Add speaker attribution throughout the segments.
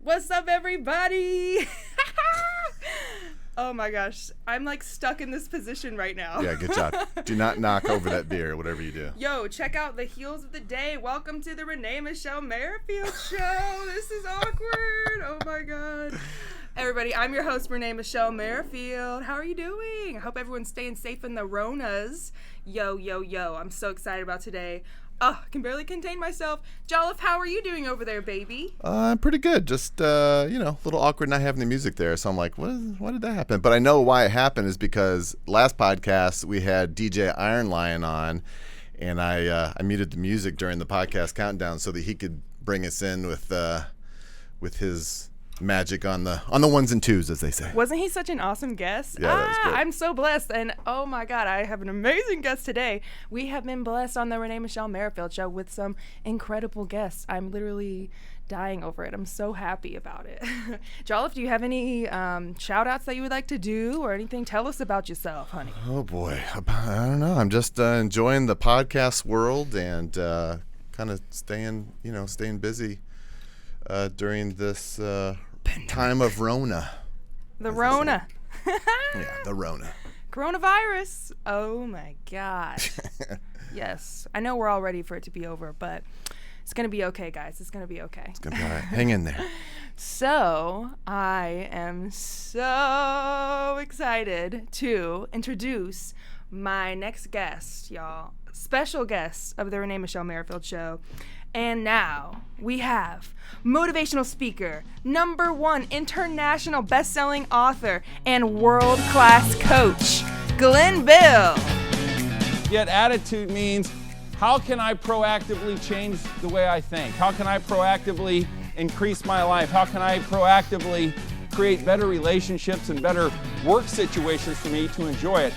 Speaker 1: What's up, everybody? Oh my gosh, I'm like stuck in this position right now.
Speaker 2: Yeah, good job. Do not knock over that beer, whatever you do.
Speaker 1: Yo, check out the heels of the day. Welcome to the Renee Michelle Merrifield show. This is awkward. Oh my god. Everybody, I'm your host, Renee Michelle Merrifield. How are you doing? I hope everyone's staying safe in the Ronas. Yo, I'm so excited about today. Oh, I can barely contain myself. Jolliffe, how are you doing over there, baby?
Speaker 2: I'm pretty good. Just, a little awkward not having the music there. So I'm like, why did that happen? But I know why it happened is because last podcast we had DJ Iron Lion on, and I muted the music during the podcast countdown so that he could bring us in with his magic on the ones and twos, as they say.
Speaker 1: Wasn't he such an awesome guest?
Speaker 2: Yeah, that was great.
Speaker 1: I'm so blessed. And oh my God, I have an amazing guest today. We have been blessed on the Renee Michelle Merrifield show with some incredible guests. I'm literally dying over it. I'm so happy about it. Jolliffe, do you have any shout outs that you would like to do or anything? Tell us about yourself, honey.
Speaker 2: Oh boy, I don't know. I'm just enjoying the podcast world and kind of staying busy during this time of Rona.
Speaker 1: The Rona.
Speaker 2: Yeah, the Rona.
Speaker 1: Coronavirus. Oh my gosh. Yes. I know we're all ready for it to be over, but it's going to be okay, guys. It's going to be okay.
Speaker 2: It's going to be all right. Hang in there.
Speaker 1: So I am so excited to introduce my next guest, y'all. Special guest of the Renee Michelle Merrifield show. And now we have motivational speaker, #1 international best-selling author, and world-class coach, Glenn Bill.
Speaker 3: Yet attitude means, how can I proactively change the way I think? How can I proactively increase my life? How can I proactively create better relationships and better work situations for me to enjoy it?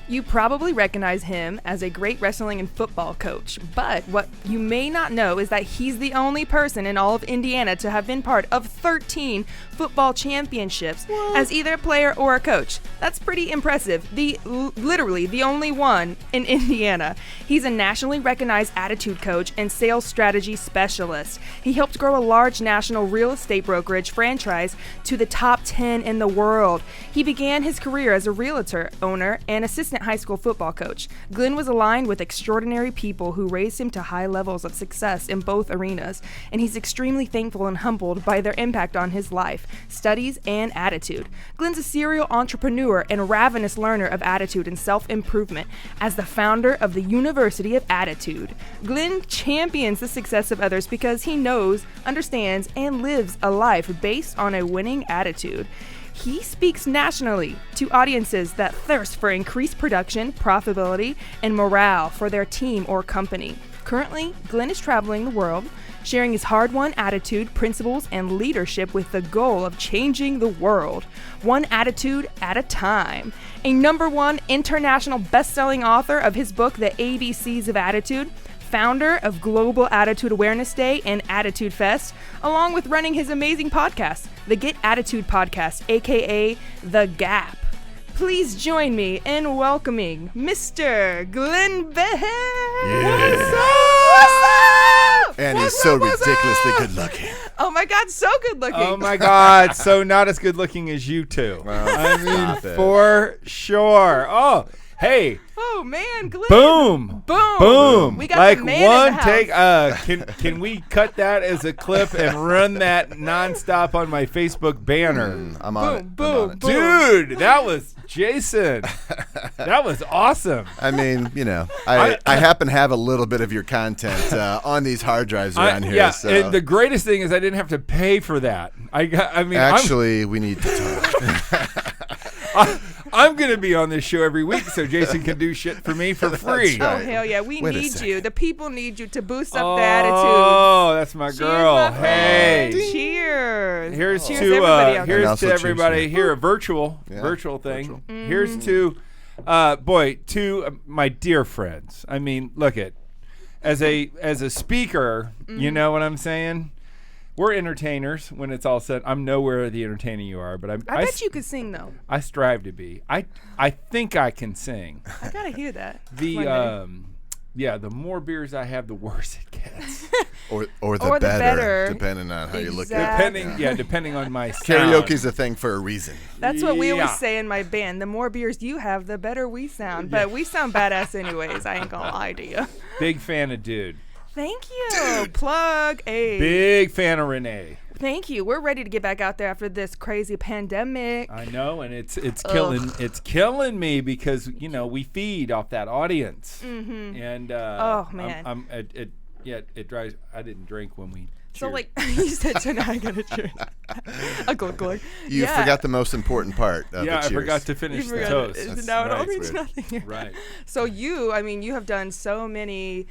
Speaker 1: You probably recognize him as a great wrestling and football coach, but what you may not know is that he's the only person in all of Indiana to have been part of 13 football championships as either a player or a coach. That's pretty impressive. Literally the only one in Indiana. He's a nationally recognized attitude coach and sales strategy specialist. He helped grow a large national real estate brokerage franchise to the top 10 in the world. He began his career as a realtor, owner, and assistant high school football coach. Glenn was aligned with extraordinary people who raised him to high levels of success in both arenas, and he's extremely thankful and humbled by their impact on his life, studies, and attitude. Glenn's a serial entrepreneur and ravenous learner of attitude and self-improvement. As the founder of the University of Attitude, Glenn champions the success of others because he knows, understands, and lives a life based on a winning attitude. He speaks nationally to audiences that thirst for increased production, profitability, and morale for their team or company. Currently, Glenn is traveling the world, sharing his hard-won attitude, principles, and leadership with the goal of changing the world, one attitude at a time. A #1 international best-selling author of his book, The ABCs of Attitude, founder of Global Attitude Awareness Day and Attitude Fest, along with running his amazing podcast, the Get Attitude Podcast, aka The Gap. Please join me in welcoming Mr. Glenn Bill.
Speaker 2: Yeah.
Speaker 1: What's up?
Speaker 2: And he's so ridiculously good looking.
Speaker 1: Oh my God, so good looking.
Speaker 3: Oh my God, so not as good looking as you two. I mean, for sure. Oh, hey.
Speaker 1: Oh man, Glenn.
Speaker 3: Boom.
Speaker 1: Boom. We got
Speaker 3: like
Speaker 1: the man
Speaker 3: one
Speaker 1: in the house.
Speaker 3: take. Can we cut that as a clip and run that nonstop on my Facebook banner?
Speaker 2: I'm on it.
Speaker 1: Boom.
Speaker 3: Dude, that was Jason. That was awesome.
Speaker 2: I mean, I happen to have a little bit of your content on these hard drives around here.
Speaker 3: Yeah,
Speaker 2: so.
Speaker 3: and the greatest thing is I didn't have to pay for that.
Speaker 2: Actually, we need to talk.
Speaker 3: I'm going to be on this show every week so Jason can do shit for me for free.
Speaker 2: right.
Speaker 1: Oh, hell yeah. We
Speaker 2: Wait a
Speaker 1: need
Speaker 2: second.
Speaker 1: you. The people need you to boost up the attitude.
Speaker 3: Oh, that's my girl.
Speaker 1: Cheers, my friend.
Speaker 3: Hey.
Speaker 1: Cheers.
Speaker 3: Here's
Speaker 1: Cheers,
Speaker 3: to
Speaker 1: everybody out there.
Speaker 2: And
Speaker 3: here's
Speaker 2: also
Speaker 3: to
Speaker 2: cheers
Speaker 3: everybody.
Speaker 2: to-
Speaker 3: Here, a virtual thing.
Speaker 2: virtual.
Speaker 3: Here's to my dear friends. I mean, look at as a speaker, you know what I'm saying? We're entertainers when it's all said. I'm nowhere the entertainer you are, but
Speaker 1: I bet you could sing, though.
Speaker 3: I strive to be. I think I can sing.
Speaker 1: I got to hear that.
Speaker 3: The
Speaker 1: One day.
Speaker 4: the more beers I have, the worse it gets.
Speaker 2: or the better, depending on how you look at it.
Speaker 4: Depending on my sound.
Speaker 2: Karaoke's a thing for a reason.
Speaker 1: That's what we always say in my band. The more beers you have, the better we sound. But we sound badass anyways. I ain't gonna lie to you.
Speaker 4: Big fan of Dude.
Speaker 1: Thank you. Dude. Plug A.
Speaker 4: Big fan of Renee.
Speaker 1: Thank you. We're ready to get back out there after this crazy pandemic.
Speaker 4: I know, and it's killing me because we feed off that audience. Mm-hmm. And
Speaker 1: oh man,
Speaker 4: it drives. I didn't drink when we.
Speaker 1: So like you said, so now I gotta drink. A glug.
Speaker 2: You forgot the most important part of the cheers.
Speaker 4: I forgot to finish the toast.
Speaker 1: Now it all means nothing.
Speaker 4: Right.
Speaker 1: So you have done so many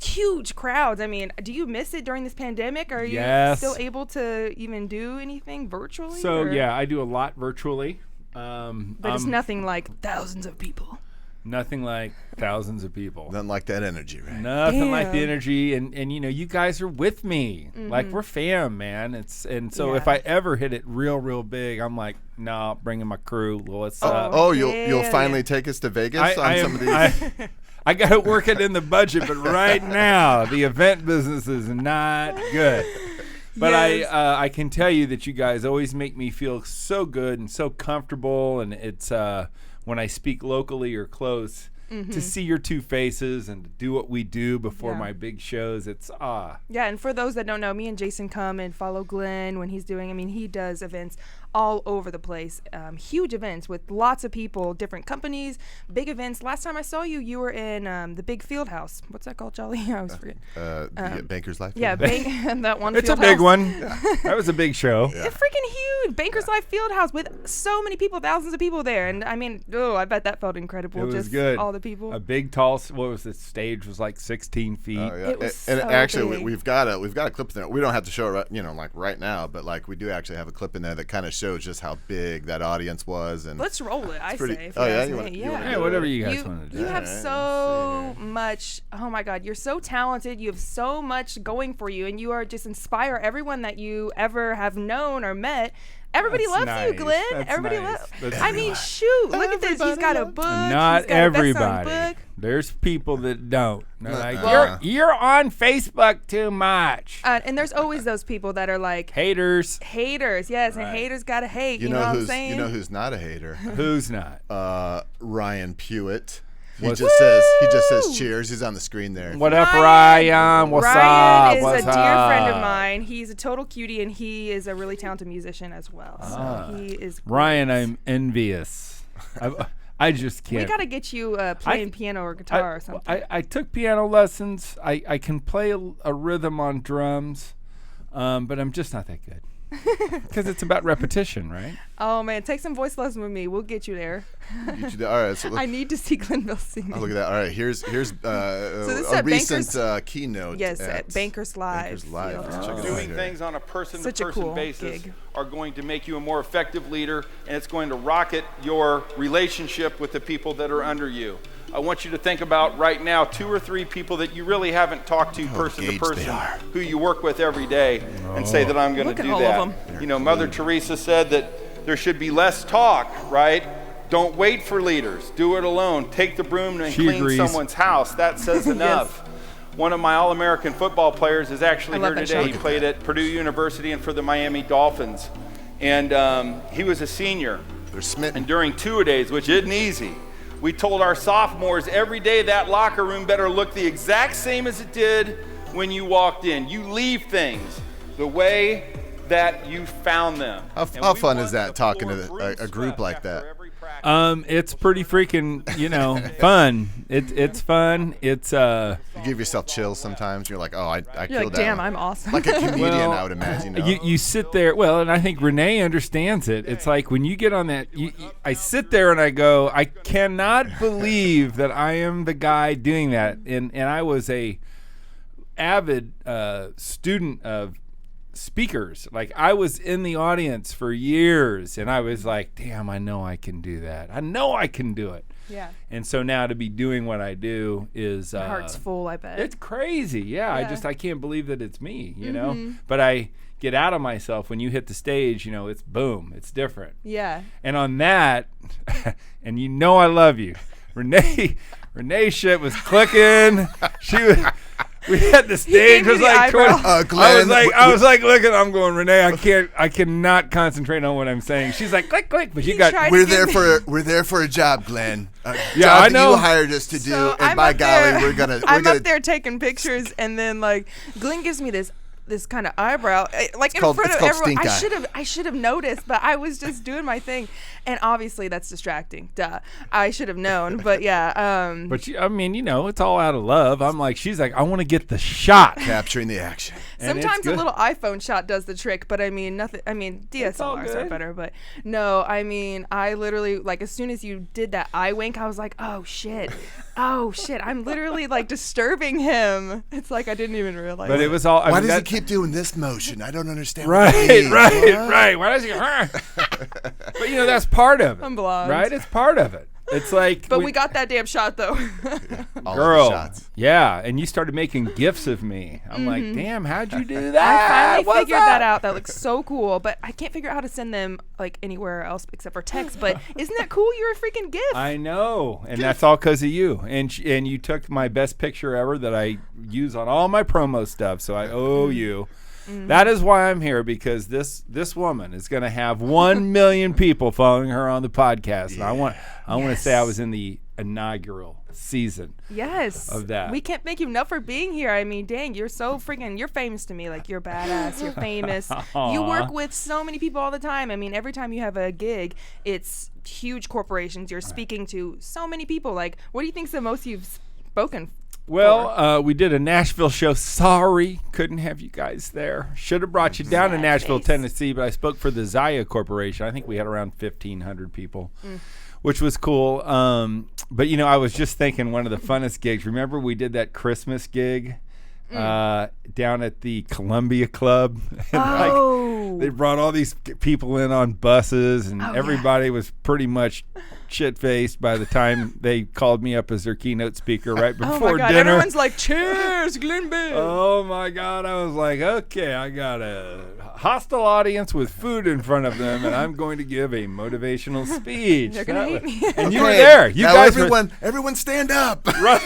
Speaker 1: huge crowds. I mean, do you miss it during this pandemic? Are you still able to even do anything virtually?
Speaker 4: So I do a lot virtually.
Speaker 1: But it's nothing like thousands of people.
Speaker 4: Nothing like thousands of people.
Speaker 2: Nothing like that energy, right?
Speaker 4: Nothing like the energy, and you guys are with me. Mm-hmm. Like we're fam, man. So if I ever hit it real big, I'm like, no, bringing my crew. What's up?
Speaker 2: Oh, you'll finally take us to Vegas on some of these.
Speaker 4: I got to work it in the budget, but right now the event business is not good. But I can tell you that you guys always make me feel so good and so comfortable, and it's when I speak locally or close, to see your two faces and to do what we do before my big shows, it's
Speaker 1: Yeah, and for those that don't know, me and Jason come and follow Glenn when he's doing, he does events all over the place, huge events with lots of people, different companies, big events. Last time I saw you, you were in the big field house. What's that called, Jolly? I always forget.
Speaker 2: Banker's Life.
Speaker 1: Yeah, that one.
Speaker 4: It's
Speaker 1: field
Speaker 4: a big
Speaker 1: house.
Speaker 4: one. That was a big show.
Speaker 1: Yeah. It's freaking huge. Banker's Life Field House with so many people, thousands of people there, and I bet that felt incredible.
Speaker 4: It was
Speaker 1: just
Speaker 4: good.
Speaker 1: All the people.
Speaker 4: A big, tall. What was the stage? Was like 16 feet.
Speaker 2: Oh, yeah.
Speaker 1: It was
Speaker 2: and
Speaker 1: so
Speaker 2: actually,
Speaker 1: big.
Speaker 2: we've got a clip there. We don't have to show it, right now, but we do actually have a clip in there that kind of shows just how big that audience was. And
Speaker 1: let's roll it. I say.
Speaker 2: Oh yeah, you want
Speaker 4: Yeah, whatever you guys want to do.
Speaker 1: You have so much. Oh my God, you're so talented. You have so much going for you, and you are just inspire everyone that you ever have known or met. Everybody loves you, Glenn. Everybody loves. Shoot! Look at this. He's got a book.
Speaker 4: Not everybody.
Speaker 1: Book.
Speaker 4: There's people that don't. They're like, you're on Facebook too much.
Speaker 1: And there's always those people that are like
Speaker 4: haters.
Speaker 1: Haters, yes, and haters gotta hate. You know what I'm saying?
Speaker 2: You know who's not a hater?
Speaker 4: Who's not?
Speaker 2: Ryan Pewitt. He just says cheers. He's on the screen there.
Speaker 4: What up, Ryan? What's up?
Speaker 1: Ryan is
Speaker 4: What's
Speaker 1: a dear
Speaker 4: up?
Speaker 1: friend of mine. He's a total cutie, and he is a really talented musician as well. So he is great.
Speaker 4: Ryan, I'm envious. I just can't.
Speaker 1: We gotta get you playing piano or guitar or something.
Speaker 4: I took piano lessons. I can play a rhythm on drums, but I'm just not that good. Because it's about repetition, right?
Speaker 1: Oh man, take some voice lessons with me. We'll get you there.
Speaker 2: All right. So
Speaker 1: I need to see Glenville singing.
Speaker 2: Oh, look at that. All right. Here's
Speaker 1: this is
Speaker 2: a
Speaker 1: at
Speaker 2: recent keynote.
Speaker 1: Yes, at Bankers Live.
Speaker 2: Bankers Live. Let's check it out
Speaker 3: Doing
Speaker 2: here.
Speaker 3: things on a person-to-person
Speaker 1: cool
Speaker 3: basis
Speaker 1: gig.
Speaker 3: are going to make you a more effective leader, and it's going to rocket your relationship with the people that are under you. I want you to think about right now 2 or 3 people that you really haven't talked to person to person, who you work with every day, and say that I'm going to do that. Mother Teresa said that there should be less talk, right? Don't wait for leaders. Do it alone. Take the broom and clean someone's house. That says enough. Yes. One of my All-American football players is actually here today. He played at Purdue University and for the Miami Dolphins. And he was a senior.
Speaker 2: They're smitten.
Speaker 3: And during two-a-days, which isn't easy, we told our sophomores every day that locker room better look the exact same as it did when you walked in. You leave things the way that you found them.
Speaker 2: How fun is that, talking to a group like that?
Speaker 4: It's pretty freaking, fun. It's fun. It's
Speaker 2: You give yourself chills sometimes. You're like, oh, I
Speaker 1: You're
Speaker 2: killed
Speaker 1: like,
Speaker 2: that
Speaker 1: damn,
Speaker 2: one.
Speaker 1: I'm awesome.
Speaker 2: Like a comedian, I would imagine.
Speaker 4: You sit there. Well, and I think Renee understands it. It's like when you get on that. I sit there and I go, I cannot believe that I am the guy doing that. And I was a avid student of speakers. Like I was in the audience for years, and I was like, damn, I know I can do that. I know I can do it.
Speaker 1: Yeah.
Speaker 4: And so now to be doing what I do is
Speaker 1: My heart's full, I bet.
Speaker 4: it's crazy. Yeah. I can't believe that it's me, you know. But I get out of myself when you hit the stage, it's boom, it's different.
Speaker 1: Yeah.
Speaker 4: And on that, and I love you, Renee Renee shit was clicking. We had the stage was like I was like looking. I'm going, Renee. I cannot concentrate on what I'm saying. She's like click. But
Speaker 2: we're there for a job, Glenn.
Speaker 4: Yeah, I know.
Speaker 2: You hired us to do,
Speaker 1: so
Speaker 2: and by golly, we're gonna.
Speaker 1: I'm up there taking pictures, and then like Glenn gives me this kind of eyebrow, like in front of everyone. I should have noticed, but I was just doing my thing, and obviously that's distracting. Duh, I should have known, but yeah.
Speaker 4: But I mean, it's all out of love. I'm like, she's like, I want to get the shot,
Speaker 2: capturing the action.
Speaker 1: Sometimes a little iPhone shot does the trick, but I mean nothing. I mean DSLRs are better, but no. I mean, I literally like as soon as you did that eye wink, I was like, oh shit. I'm literally like disturbing him. It's like I didn't even realize.
Speaker 4: But it was all.
Speaker 2: Why does he keep doing this motion? I don't understand.
Speaker 4: Right. Why does he? But that's part of it.
Speaker 1: I'm blonde.
Speaker 4: Right? It's part of it. It's like.
Speaker 1: But we got that damn shot though.
Speaker 2: All
Speaker 4: girl.
Speaker 2: of the shots.
Speaker 4: Yeah, and you started making gifs of me. I'm like, damn, how'd you do that?
Speaker 1: I finally figured that out. That looks so cool, but I can't figure out how to send them like anywhere else except for text. But isn't that cool? You're a freaking gift.
Speaker 4: I know, and that's all because of you. And you took my best picture ever that I use on all my promo stuff. So I owe you. Mm-hmm. That is why I'm here, because this woman is going to have 1 million people following her on the podcast. Yeah. And I want to say I was in the inaugural season.
Speaker 1: Yes.
Speaker 4: Of that.
Speaker 1: We can't thank you enough for being here. I mean, dang, you're famous to me. Like, you're badass. You're famous. You work with so many people all the time. I mean, every time you have a gig, it's huge corporations. You're speaking to so many people. Like, what do you think's the most you've spoken?
Speaker 4: Well, we did a Nashville show. Sorry, couldn't have you guys there. Should have brought you down to Nashville, Tennessee, but I spoke for the Zaya Corporation. I think we had around 1,500 people, which was cool. But, I was just thinking one of the funnest gigs. Remember we did that Christmas gig down at the Columbia Club? And they brought all these people in on buses, and everybody was pretty much shit-faced by the time they called me up as their keynote speaker right before dinner.
Speaker 1: Everyone's like, cheers, Glenville.
Speaker 4: Oh my God. I was like, okay, I got a hostile audience with food in front of them, and I'm going to give a motivational speech.
Speaker 1: They're going to hate me.
Speaker 4: And you were there. You
Speaker 2: now
Speaker 4: guys
Speaker 2: everyone stand up.
Speaker 4: Right.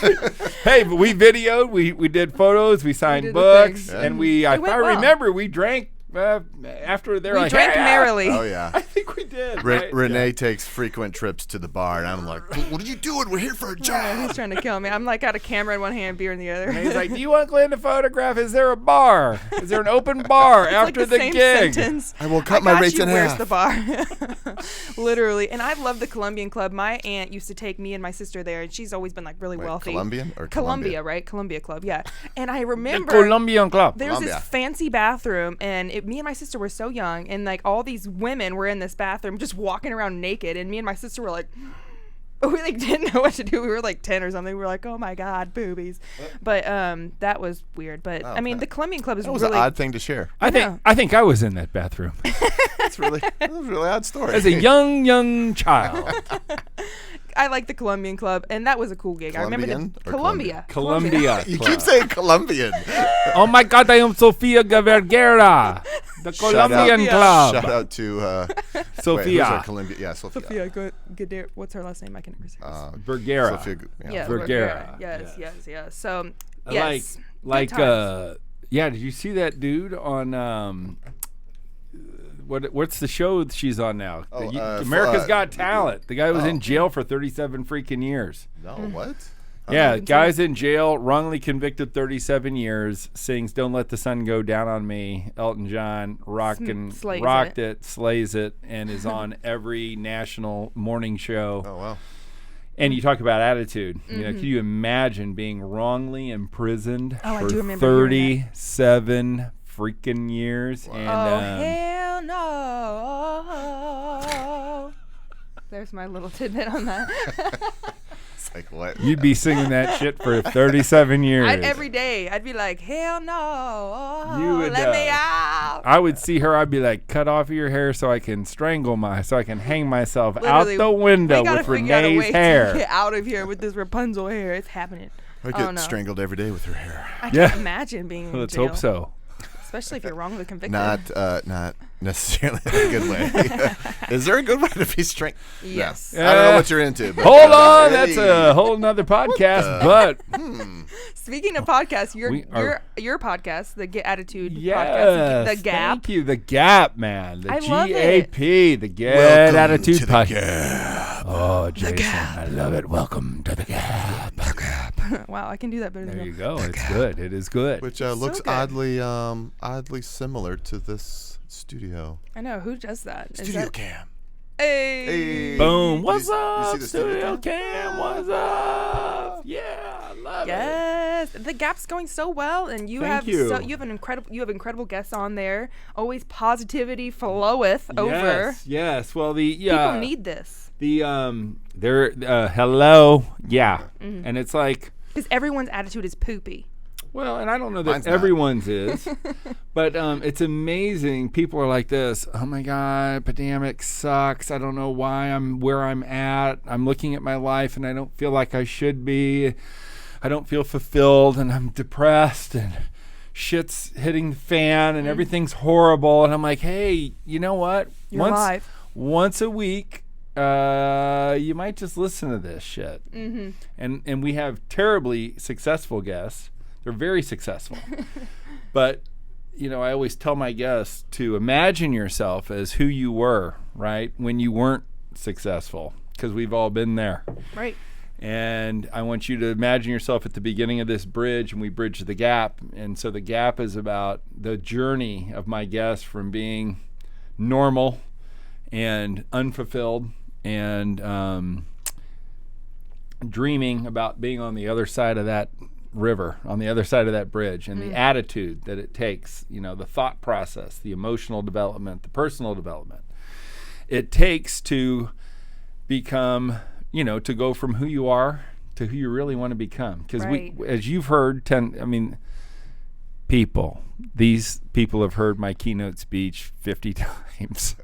Speaker 4: Hey, but we videoed, we did photos, we signed books, and if I remember, we drank after they're
Speaker 1: we drank merrily.
Speaker 2: Oh yeah,
Speaker 4: I think we did.
Speaker 2: Renee takes frequent trips to the bar, and I'm like, "What are you doing? We're here for a job."
Speaker 1: He's trying to kill me. I'm like, got a camera in one hand, beer in the other.
Speaker 4: And he's like, "Do you want Glenn to photograph? Is there a bar? Is there an open bar after
Speaker 1: like
Speaker 4: the
Speaker 1: same
Speaker 4: gig?"
Speaker 1: Sentence.
Speaker 2: I will cut my rates in
Speaker 1: Where's
Speaker 2: half.
Speaker 1: the bar? Literally, and I love the Colombian Club. My aunt used to take me and my sister there, and she's always been like really wealthy.
Speaker 2: Colombian or
Speaker 1: Columbia, right? Columbia Club, yeah. And I remember
Speaker 4: the Colombian Club.
Speaker 1: There was this fancy bathroom, and me and my sister were so young, and like all these women were in this bathroom just walking around naked, and me and my sister were like, we like didn't know what to do. We were like 10 or something. We were like, oh my God, boobies. But that was weird. But I mean, the Colombian Club is
Speaker 2: that was
Speaker 1: really
Speaker 2: an odd thing to share.
Speaker 4: I think I was in that bathroom.
Speaker 2: That was a really odd story.
Speaker 4: As a young child.
Speaker 1: I like the Colombian Club, and that was a cool gig. I remember
Speaker 4: Columbia.
Speaker 2: You keep saying Colombian.
Speaker 4: Oh my God, I am Sofia Vergara. The Colombian Club.
Speaker 2: Shout out to
Speaker 4: Sophia.
Speaker 2: Columbia? Yeah, Sophia.
Speaker 1: Sophia, what's her last name? I can't remember.
Speaker 4: Vergara.
Speaker 2: Sophia,
Speaker 1: Vergara. Yes. So, yes.
Speaker 4: Did you see that dude on what's the show she's on now? America's Got Talent. The guy was in jail for 37 freaking years.
Speaker 2: No, what?
Speaker 4: Yeah, guy's in jail, wrongly convicted 37 years, sings Don't Let the Sun Go Down on Me. Elton John rocked it, slays it, and is on every national morning show.
Speaker 2: Oh, wow.
Speaker 4: And you talk about attitude. You know, can you imagine being wrongly imprisoned for 37 freaking years?
Speaker 1: Wow.
Speaker 4: And,
Speaker 1: hell no. There's my little tidbit on that.
Speaker 2: Like what?
Speaker 4: You'd be singing that shit for 37 years.
Speaker 1: Every day. I'd be like, hell no.
Speaker 4: You would,
Speaker 1: let me out.
Speaker 4: I would see her. I'd be like, cut off your hair so I can so I can hang myself out the window with Renee's hair.
Speaker 1: Get out of here with this Rapunzel hair. It's happening.
Speaker 2: I get strangled every day with her hair.
Speaker 1: I can't imagine being in
Speaker 4: Let's
Speaker 1: jail.
Speaker 4: hope so.
Speaker 1: especially if you're wrongly convicted.
Speaker 2: Not necessarily in a good way. Is there a good way to be strength?
Speaker 1: Yes.
Speaker 2: I don't know what you're into. But,
Speaker 4: Hold on, that's a whole nother podcast. But
Speaker 1: Speaking of podcasts, your podcast, the Get Attitude podcast, the Gap.
Speaker 4: Thank you, the Gap, man. The
Speaker 1: I love
Speaker 4: GAP, the Get
Speaker 2: Welcome
Speaker 4: Attitude
Speaker 2: to the
Speaker 4: podcast.
Speaker 2: Gap.
Speaker 4: Oh, Jason, I love it. Welcome to the Gap.
Speaker 1: Wow, I can do that better than
Speaker 4: There
Speaker 1: you.
Speaker 4: you go. It's good. It is good.
Speaker 2: Which
Speaker 1: So
Speaker 2: looks
Speaker 1: good.
Speaker 2: oddly similar to this studio.
Speaker 1: I know. Who does that? Is
Speaker 2: Studio
Speaker 1: that-
Speaker 2: cam.
Speaker 1: Hey.
Speaker 2: Hey.
Speaker 4: Boom.
Speaker 2: You
Speaker 4: What's
Speaker 2: see
Speaker 4: up,
Speaker 2: the studio
Speaker 4: Studio
Speaker 2: cam?
Speaker 4: Cam? What's up? Yeah, I love it.
Speaker 1: Yes, the Gap's going so well, and you
Speaker 4: Thank
Speaker 1: have
Speaker 4: you.
Speaker 1: you have incredible guests on there. Always positivity floweth over.
Speaker 4: Yes. Well,
Speaker 1: People need this
Speaker 4: they're hello. Yeah. And it's like,
Speaker 1: because everyone's attitude is poopy.
Speaker 4: well, and I don't know that
Speaker 2: Mine's not.
Speaker 4: everyone's is, but it's amazing. People are like this. Oh my God, pandemic sucks. I don't know why I'm where I'm at. I'm looking at my life and I don't feel like I should be. I don't feel fulfilled and I'm depressed and shit's hitting the fan and everything's horrible. And I'm like, hey, you know what?
Speaker 1: You're alive.
Speaker 4: Once a week, you might just listen to this shit. And we have terribly successful guests. They're very successful. But, I always tell my guests to imagine yourself as who you were, right, when you weren't successful, because we've all been there.
Speaker 1: Right.
Speaker 4: And I want you to imagine yourself at the beginning of this bridge, and we bridge the gap. And so the gap is about the journey of my guests from being normal and unfulfilled and dreaming about being on the other side of that river, on the other side of that bridge, and the attitude that it takes, the thought process, the emotional development, the personal development it takes to become, to go from who you are to who you really want to become. Because
Speaker 1: Right.
Speaker 4: as you've heard, these people have heard my keynote speech 50 times.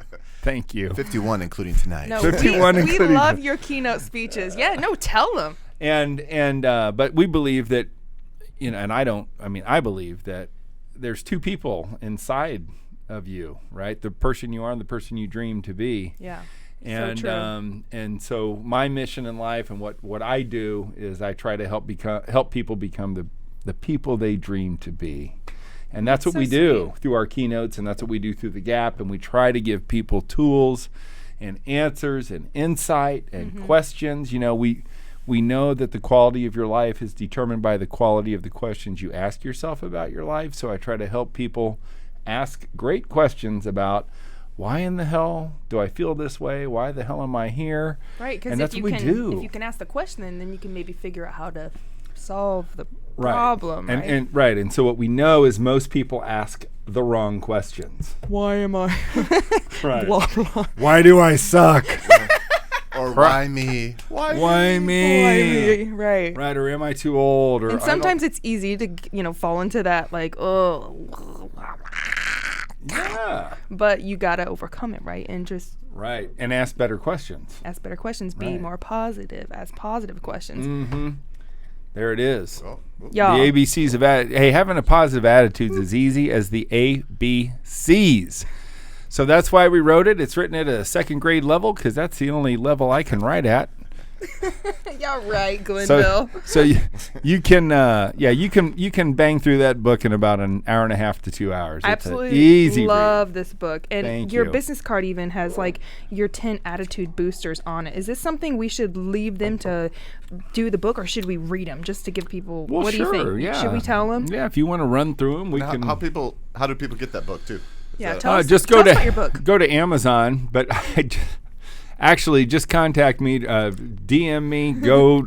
Speaker 4: Thank you.
Speaker 2: 51, including tonight.
Speaker 1: No,
Speaker 4: 51
Speaker 1: we
Speaker 4: including-
Speaker 1: love your keynote speeches. Yeah, no, tell them.
Speaker 4: But we believe that, I believe that there's two people inside of you, right? The person you are and the person you dream to be.
Speaker 1: Yeah.
Speaker 4: And
Speaker 1: so true.
Speaker 4: And so my mission in life and what I do is I try to help people become the people they dream to be. And that's what
Speaker 1: So
Speaker 4: we do
Speaker 1: sweet.
Speaker 4: through our keynotes, and that's what we do through the Gap, and we try to give people tools and answers and insight and questions. We know that the quality of your life is determined by the quality of the questions you ask yourself about your life. So I try to help people ask great questions about, why in the hell do I feel this way? Why the hell am I here?
Speaker 1: Right, because
Speaker 4: And
Speaker 1: if
Speaker 4: that's what we do.
Speaker 1: if you can ask the question, then you can maybe figure out how to solve the
Speaker 4: Right.
Speaker 1: problem.
Speaker 4: And
Speaker 1: right?
Speaker 4: and so what we know is most people ask the wrong questions.
Speaker 1: Why am I?
Speaker 4: Right.
Speaker 1: blah blah.
Speaker 4: Why do I suck?
Speaker 2: Or why me?
Speaker 4: Why
Speaker 1: Why
Speaker 4: me?
Speaker 1: me? Right.
Speaker 4: Right, or am I too old? Or
Speaker 1: And sometimes it's easy to fall into that
Speaker 4: yeah,
Speaker 1: but you gotta overcome it, right? And just
Speaker 4: right, and ask better questions.
Speaker 1: ask better questions. Be
Speaker 4: Right.
Speaker 1: more positive. Ask positive questions.
Speaker 4: Mm-hmm. There it is.
Speaker 2: Oh,
Speaker 1: Y'all.
Speaker 4: The ABCs of having a positive attitude is as easy as the ABCs. So that's why we wrote it. It's written at a second grade level because that's the only level I can write at.
Speaker 1: Y'all right, Glenville.
Speaker 4: So you can bang through that book in about an hour and a half to 2 hours.
Speaker 1: I
Speaker 4: It's an
Speaker 1: absolutely
Speaker 4: easy
Speaker 1: love
Speaker 4: read.
Speaker 1: this book. And
Speaker 4: Thank
Speaker 1: your
Speaker 4: you.
Speaker 1: business card even has your 10 attitude boosters on it. Is this something we should leave them to do the book, or should we read them just to give people,
Speaker 4: Well,
Speaker 1: what
Speaker 4: sure,
Speaker 1: do you think?
Speaker 4: yeah.
Speaker 1: Should we tell them?
Speaker 4: Yeah, if you want to run through them, we
Speaker 2: How
Speaker 4: can.
Speaker 2: do people get that book too?
Speaker 1: Yeah,
Speaker 2: Is that-
Speaker 1: tell us,
Speaker 4: Just
Speaker 1: tell
Speaker 4: go
Speaker 1: us about your book.
Speaker 4: go to Amazon, but actually just contact me, DM me. Go.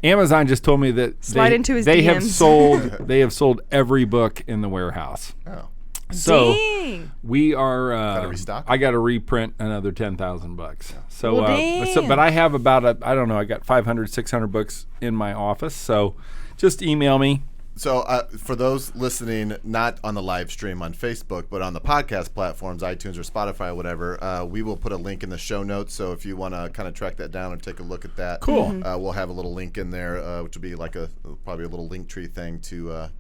Speaker 4: Amazon just told me that
Speaker 1: Slide into his
Speaker 4: they have
Speaker 1: DMs.
Speaker 4: sold every book in the warehouse.
Speaker 2: Oh.
Speaker 4: So
Speaker 1: Dang.
Speaker 4: we are.
Speaker 2: Gotta restock?
Speaker 4: I got to reprint another $10,000. So,
Speaker 1: Well, damn.
Speaker 4: but I have about I don't know. I got 500, 600 books in my office. So just email me.
Speaker 2: So for those listening, not on the live stream on Facebook, but on the podcast platforms, iTunes or Spotify or whatever, we will put a link in the show notes. So if you want to kind of track that down or take a look at that,
Speaker 4: Cool.
Speaker 2: we'll have a little link in there, which will be like probably a little link tree thing to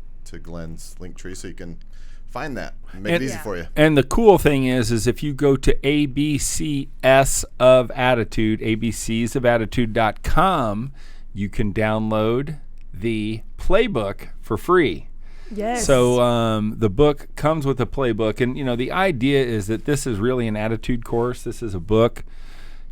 Speaker 2: Glenn's link tree, so you can find that. Make it easy for you.
Speaker 4: And the cool thing is if you go to ABCS of Attitude, abcsofAttitude.com, you can download the playbook for free.
Speaker 1: Yes.
Speaker 4: So the book comes with a playbook. And, the idea is that this is really an attitude course. This is a book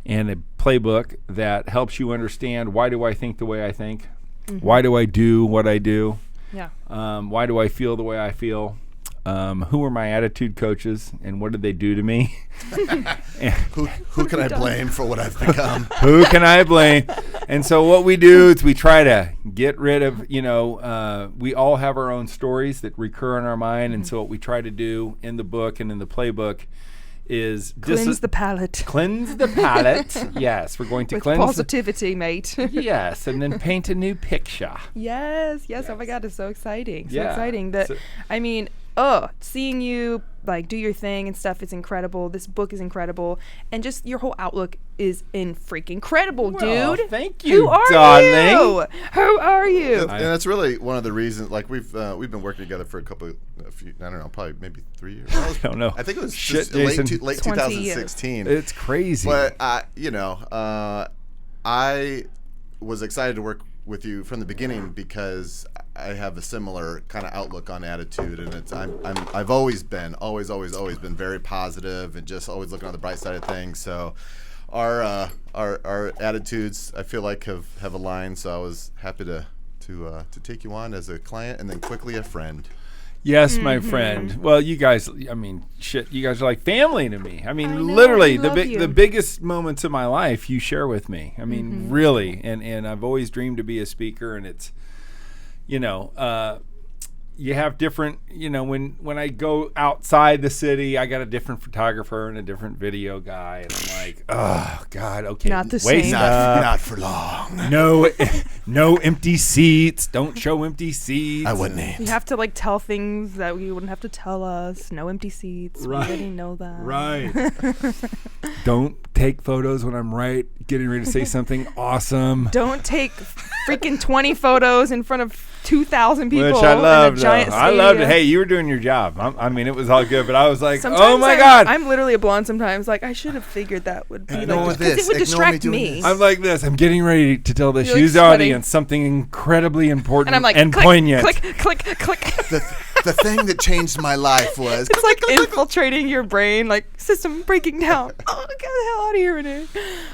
Speaker 4: and a playbook that helps you understand, why do I think the way I think? Mm-hmm. Why do I do what I do?
Speaker 1: Yeah.
Speaker 4: Why do I feel the way I feel? Who are my attitude coaches, and what did they do to me?
Speaker 2: Who can I blame for what I've become?
Speaker 4: Who can I blame? And so what we do is we try to get rid of, we all have our own stories that recur in our mind. And so what we try to do in the book and in the playbook is
Speaker 1: cleanse the palate.
Speaker 4: Cleanse the palate. Yes, we're going to
Speaker 1: with
Speaker 4: cleanse
Speaker 1: positivity, mate.
Speaker 4: Yes, and then paint a new picture.
Speaker 1: Yes. Oh my God, it's so exciting. So
Speaker 4: Yeah.
Speaker 1: exciting that seeing you like do your thing and stuff is incredible. This book is incredible, and just your whole outlook is freaking incredible,
Speaker 4: Well,
Speaker 1: dude.
Speaker 4: thank you,
Speaker 1: Who are
Speaker 4: darling.
Speaker 1: you? Who are you?
Speaker 2: And that's really one of the reasons. Like we've been working together for a few, I don't know, probably maybe 3 years.
Speaker 4: I don't know.
Speaker 2: I think it was
Speaker 4: Shit,
Speaker 2: just late
Speaker 4: Jason.
Speaker 2: 2016.
Speaker 4: It's crazy.
Speaker 2: But I was excited to work with you from the beginning because I have a similar kind of outlook on attitude, and I've always been very positive and just always looking on the bright side of things. So our attitudes, I feel like, have aligned. So I was happy to take you on as a client and then quickly a friend.
Speaker 4: Yes, my friend. Well, you guys, you guys are like family to me. I mean,
Speaker 1: I know,
Speaker 4: literally,
Speaker 1: we love you.
Speaker 4: the biggest moments of my life you share with me. I mean, really. And I've always dreamed to be a speaker, and it's, you have different, when I go outside the city, I got a different photographer and a different video guy, and I'm like, oh God, okay,
Speaker 1: Not the
Speaker 4: wait,
Speaker 1: same.
Speaker 2: Not for long.
Speaker 4: no empty seats. Don't show empty seats.
Speaker 2: I wouldn't.
Speaker 1: You have to like tell things that you wouldn't have to tell us. No empty seats.
Speaker 4: Right.
Speaker 1: We already know that.
Speaker 4: Right. Don't take photos when I'm getting ready to say something awesome.
Speaker 1: Don't take freaking 20 photos in front of 2,000 people.
Speaker 4: Which I loved.
Speaker 1: In a giant
Speaker 4: I loved it.
Speaker 1: stadium.
Speaker 4: Hey, you were doing your job. I mean, it was all good, but I was like,
Speaker 1: Sometimes
Speaker 4: oh my God.
Speaker 1: I'm literally a blonde sometimes. Like, I should have figured that would be
Speaker 2: Ignore
Speaker 1: like,
Speaker 2: this.
Speaker 1: because it would
Speaker 2: Ignore me
Speaker 1: distract
Speaker 2: doing
Speaker 1: me.
Speaker 2: this.
Speaker 4: I'm like this. I'm getting ready to tell this
Speaker 1: You're, like,
Speaker 4: huge
Speaker 1: sweating.
Speaker 4: audience something incredibly important
Speaker 1: And I'm like,
Speaker 4: and
Speaker 1: click,
Speaker 4: poignant.
Speaker 1: click, click, click.
Speaker 2: The thing that changed my life was
Speaker 1: It's like infiltrating your brain, like system breaking down. Oh, get the hell out of here, Renee.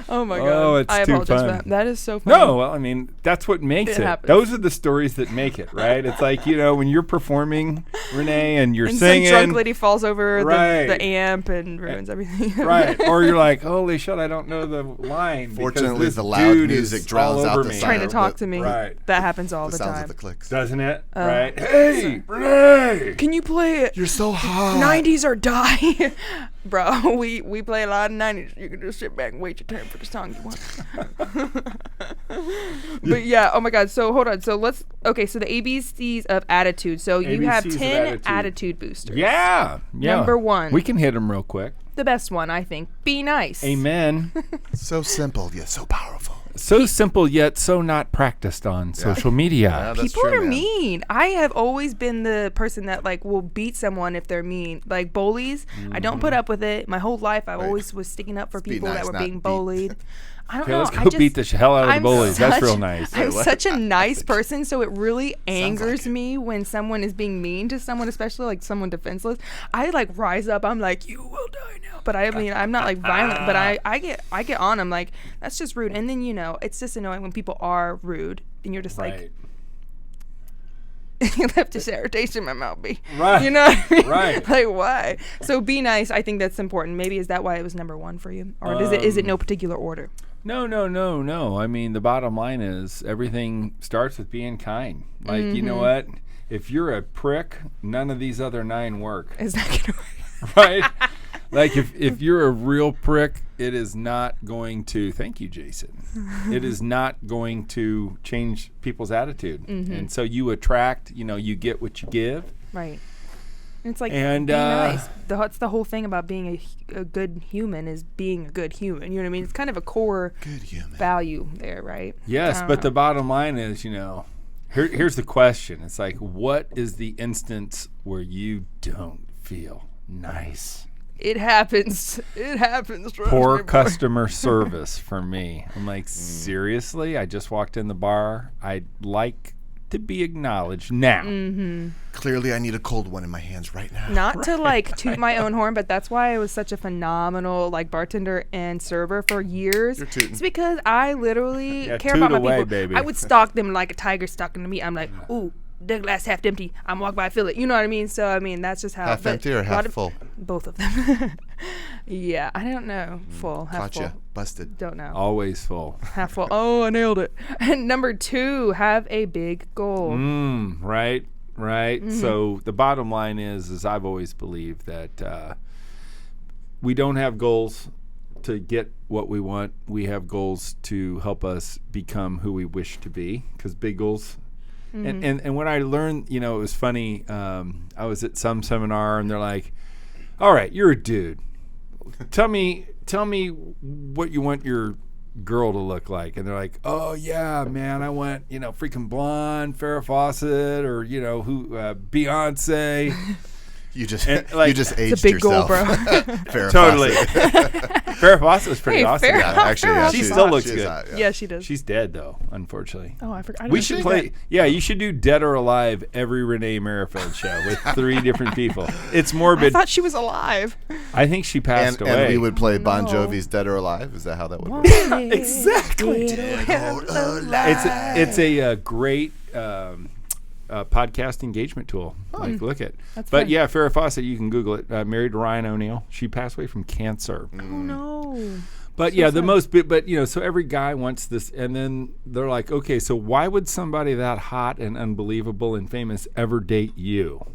Speaker 1: Oh my God.
Speaker 4: Oh, it's
Speaker 1: I
Speaker 4: too
Speaker 1: apologize
Speaker 4: fun.
Speaker 1: for that. That is so funny.
Speaker 4: No, well, I mean, that's what makes
Speaker 1: It
Speaker 4: it.
Speaker 1: happens.
Speaker 4: Those are the stories that make it, right? It's like, when you're performing, Renee, and you're
Speaker 1: And
Speaker 4: singing.
Speaker 1: some drunk lady falls over
Speaker 4: Right.
Speaker 1: the amp and ruins everything.
Speaker 4: Right. Or you're like, holy shit, I don't know the line. because
Speaker 2: Fortunately,
Speaker 4: this
Speaker 2: the loud
Speaker 4: dude
Speaker 2: music
Speaker 4: is
Speaker 2: drowns
Speaker 4: all
Speaker 2: out
Speaker 4: over
Speaker 2: the
Speaker 4: me.
Speaker 2: sound.
Speaker 1: Trying to talk to me.
Speaker 4: Right.
Speaker 1: That happens all
Speaker 2: the
Speaker 1: the
Speaker 2: sounds
Speaker 1: time.
Speaker 2: of the clicks.
Speaker 4: Doesn't it? Right. Hey, Renee.
Speaker 1: Can you play it?
Speaker 2: You're so hot.
Speaker 1: 90s or die. Bro, we play a lot of 90s. You can just sit back and wait your turn for the song you want. But yeah, oh my God. So hold on. So so the ABCs of attitude. So you have
Speaker 4: ABCs of
Speaker 1: 10
Speaker 4: attitude.
Speaker 1: attitude boosters.
Speaker 4: Yeah.
Speaker 1: Number 1.
Speaker 4: We can hit them real quick.
Speaker 1: The best one, I think. Be nice.
Speaker 4: Amen.
Speaker 2: So simple yet so powerful.
Speaker 4: So simple yet so not practiced on social media.
Speaker 2: Yeah, that's
Speaker 1: People
Speaker 2: true,
Speaker 1: are
Speaker 2: man.
Speaker 1: mean. I have always been the person that like will beat someone if they're mean. Like bullies, I don't put up with it. My whole life, I
Speaker 2: Right.
Speaker 1: always was sticking up for
Speaker 2: Be
Speaker 1: people
Speaker 2: nice,
Speaker 1: that were
Speaker 2: not
Speaker 1: being
Speaker 2: beat.
Speaker 1: bullied. I don't
Speaker 4: Okay,
Speaker 1: know.
Speaker 4: let's
Speaker 1: I
Speaker 4: go
Speaker 1: just,
Speaker 4: beat the hell out of the
Speaker 1: I'm
Speaker 4: bullies. That's
Speaker 1: such-
Speaker 4: real nice.
Speaker 1: I'm
Speaker 2: what?
Speaker 1: such a nice person, so it really angers
Speaker 2: like it.
Speaker 1: me when someone is being mean to someone, especially like someone defenseless. I like rise up. I'm like, you will die now. But I mean, I'm not like violent. But I get on. I'm like, that's just rude. And then it's just annoying when people are rude, and you're just like.
Speaker 4: Right.
Speaker 1: You left this sour taste in my mouth, B.
Speaker 4: Right.
Speaker 1: You know what I mean?
Speaker 4: Right.
Speaker 1: Like, why? So be nice. I think that's important. Maybe is that why it was number 1 for you? Or is it no particular order?
Speaker 4: No. I mean, the bottom line is everything starts with being kind. Like, you know what? If you're a prick, none of these other 9 work.
Speaker 1: Is that going to work?
Speaker 4: Right? Like, if you're a real prick, it is not going to, thank you, Jason. It is not going to change people's attitude. And so you attract, you get what you give.
Speaker 1: Right. It's like
Speaker 4: And,
Speaker 1: be nice. That's the whole thing about being a good human is being a good human. You know what I mean? It's kind of a core
Speaker 2: Good human.
Speaker 1: value there, right?
Speaker 4: Yes,
Speaker 1: I don't
Speaker 4: but
Speaker 1: know.
Speaker 4: the bottom line is, Here's the question. It's like, what is the instance where you don't feel nice?
Speaker 1: It happens. It happens. trust
Speaker 4: Poor
Speaker 1: me, boy.
Speaker 4: customer service for me. I'm like, seriously? I just walked in the bar. I'd like to be acknowledged now.
Speaker 2: Clearly, I need a cold one in my hands right now.
Speaker 1: Not to like toot my own horn, but that's why I was such a phenomenal like bartender and server for years.
Speaker 2: You're tooting.
Speaker 1: It's because I literally
Speaker 4: Yeah,
Speaker 1: care
Speaker 4: toot
Speaker 1: about my
Speaker 4: away,
Speaker 1: people.
Speaker 4: baby.
Speaker 1: I would stalk them like a tiger stalking me. I'm like, ooh, the glass half empty. I'm walking by, I feel it. You know what I mean? So I mean, that's just how.
Speaker 2: Half
Speaker 1: but
Speaker 2: empty or
Speaker 1: a lot
Speaker 2: half
Speaker 1: of-
Speaker 2: full?
Speaker 1: Both of them. Yeah, I don't know. Full, half
Speaker 2: Caught
Speaker 1: full.
Speaker 2: you. Busted.
Speaker 1: Don't know.
Speaker 4: Always full.
Speaker 1: Half full. Oh, I nailed it. And number 2, have a big goal.
Speaker 4: Right. So the bottom line is I've always believed that we don't have goals to get what we want. We have goals to help us become who we wish to be, because big goals. And when I learned, it was funny. I was at some seminar and they're like, all right, you're a dude. Tell me what you want your girl to look like. And they're like, oh yeah, man, I want, freaking blonde, Farrah Fawcett, or, Beyonce.
Speaker 2: You just
Speaker 4: like,
Speaker 2: you just aged
Speaker 1: It's a big goal,
Speaker 2: yourself.
Speaker 1: bro.
Speaker 2: Farrah
Speaker 4: Totally.
Speaker 2: Fawcett.
Speaker 4: Farrah Fawcett was pretty
Speaker 1: Hey,
Speaker 4: awesome.
Speaker 1: Farrah.
Speaker 2: Yeah, actually, yeah,
Speaker 4: She still looks
Speaker 2: she's
Speaker 4: good.
Speaker 2: hot,
Speaker 1: Yeah, she does.
Speaker 4: She's dead though, unfortunately.
Speaker 1: Oh, I forgot. I
Speaker 4: We
Speaker 1: didn't
Speaker 4: should
Speaker 1: see
Speaker 4: play.
Speaker 1: that.
Speaker 4: Yeah, you should do Dead or Alive every Renee Merrifield show with 3 different people. It's
Speaker 1: I
Speaker 4: morbid.
Speaker 1: thought she was alive.
Speaker 4: I think she passed
Speaker 2: and
Speaker 4: away.
Speaker 2: we would play Bon
Speaker 1: No.
Speaker 2: Jovi's Dead or Alive. Is that how that would work?
Speaker 4: Exactly. It's a great podcast engagement tool. Like, look at.
Speaker 1: That's
Speaker 4: But
Speaker 1: fun.
Speaker 4: yeah, Farrah Fawcett, you can Google it. Married to Ryan O'Neal. She passed away from cancer.
Speaker 1: Oh no.
Speaker 4: But yeah, the most, but so every guy wants this, and then they're like, okay, so why would somebody that hot and unbelievable and famous ever date you?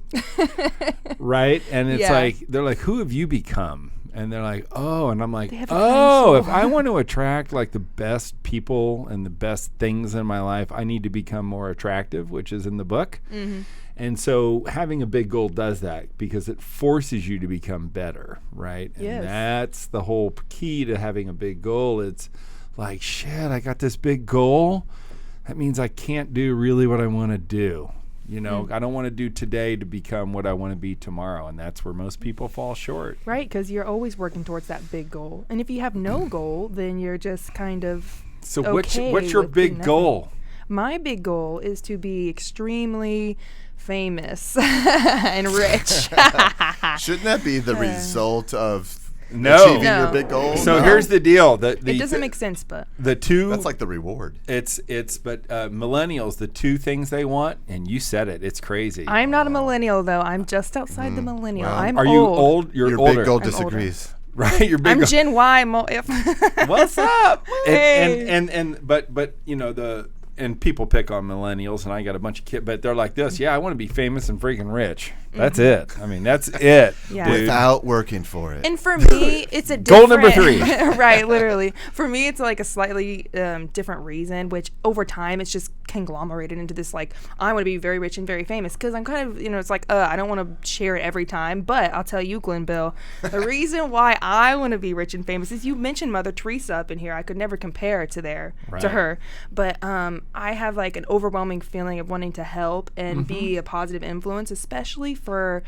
Speaker 4: Right? And it's
Speaker 1: Yeah.
Speaker 4: like, they're like, who have you become? And they're like, oh, and I'm like,
Speaker 1: They have a
Speaker 4: oh,
Speaker 1: kind
Speaker 4: if
Speaker 1: soul.
Speaker 4: I want to attract like the best people and the best things in my life, I need to become more attractive, which is in the book. And so having a big goal does that because it forces you to become better, right? And
Speaker 1: Yes.
Speaker 4: that's the whole key to having a big goal. It's like, shit, I got this big goal. That means I can't do really what I want to do. I don't want to do today to become what I want to be tomorrow. And that's where most people fall short.
Speaker 1: Right, because you're always working towards that big goal. And if you have no goal, then you're just kind of
Speaker 4: So
Speaker 1: okay
Speaker 4: what's your
Speaker 1: with doing
Speaker 4: big
Speaker 1: nothing.
Speaker 4: goal?
Speaker 1: My big goal is to be extremely famous and rich.
Speaker 2: Shouldn't that be the result of
Speaker 4: No.
Speaker 2: achieving
Speaker 1: No.
Speaker 2: your big goal?
Speaker 4: So
Speaker 2: No.
Speaker 4: here's the deal.
Speaker 1: It doesn't make sense, but
Speaker 4: the two.
Speaker 2: That's like the reward.
Speaker 4: But millennials, the 2 things they want, and you said it. It's crazy.
Speaker 1: I'm not a millennial, though. I'm just outside the millennial.
Speaker 2: Well,
Speaker 1: I'm
Speaker 4: Are
Speaker 1: old.
Speaker 4: you old? You're
Speaker 2: Your
Speaker 4: older.
Speaker 2: big goal
Speaker 1: I'm older.
Speaker 2: disagrees.
Speaker 4: Right? You're big.
Speaker 1: I'm
Speaker 4: goal.
Speaker 1: Gen Y.
Speaker 4: What's up?
Speaker 1: Hey.
Speaker 4: But and people pick on millennials, and I got a bunch of kids, but they're like this. Yeah, I want to be famous and freaking rich. That's it. I mean, that's it.
Speaker 1: Yeah.
Speaker 4: Dude.
Speaker 2: Without working for it.
Speaker 1: And for me, it's a
Speaker 4: Goal
Speaker 1: different,
Speaker 4: number 3.
Speaker 1: Right, literally. For me, it's like a slightly different reason, which over time it's just conglomerated into this like, I want to be very rich and very famous because I'm kind of, it's like, I don't want to share it every time. But I'll tell you, Glenn Bill, the reason why I want to be rich and famous is you mentioned Mother Teresa up in here. I could never compare to
Speaker 4: Right.
Speaker 1: her. But I have like an overwhelming feeling of wanting to help and be a positive influence, especially for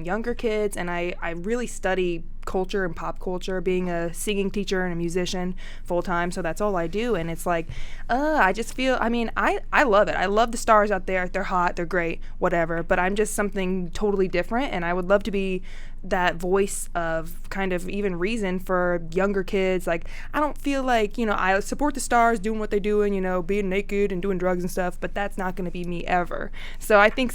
Speaker 1: younger kids. And I really study culture and pop culture, being a singing teacher and a musician full time, so that's all I do. And it's like I just feel, I love it. I love the stars out there. They're hot, they're great, whatever, but I'm just something totally different, and I would love to be that voice of kind of even reason for younger kids. Like, I don't feel like, I support the stars doing what they're doing, being naked and doing drugs and stuff, but that's not going to be me ever. So I think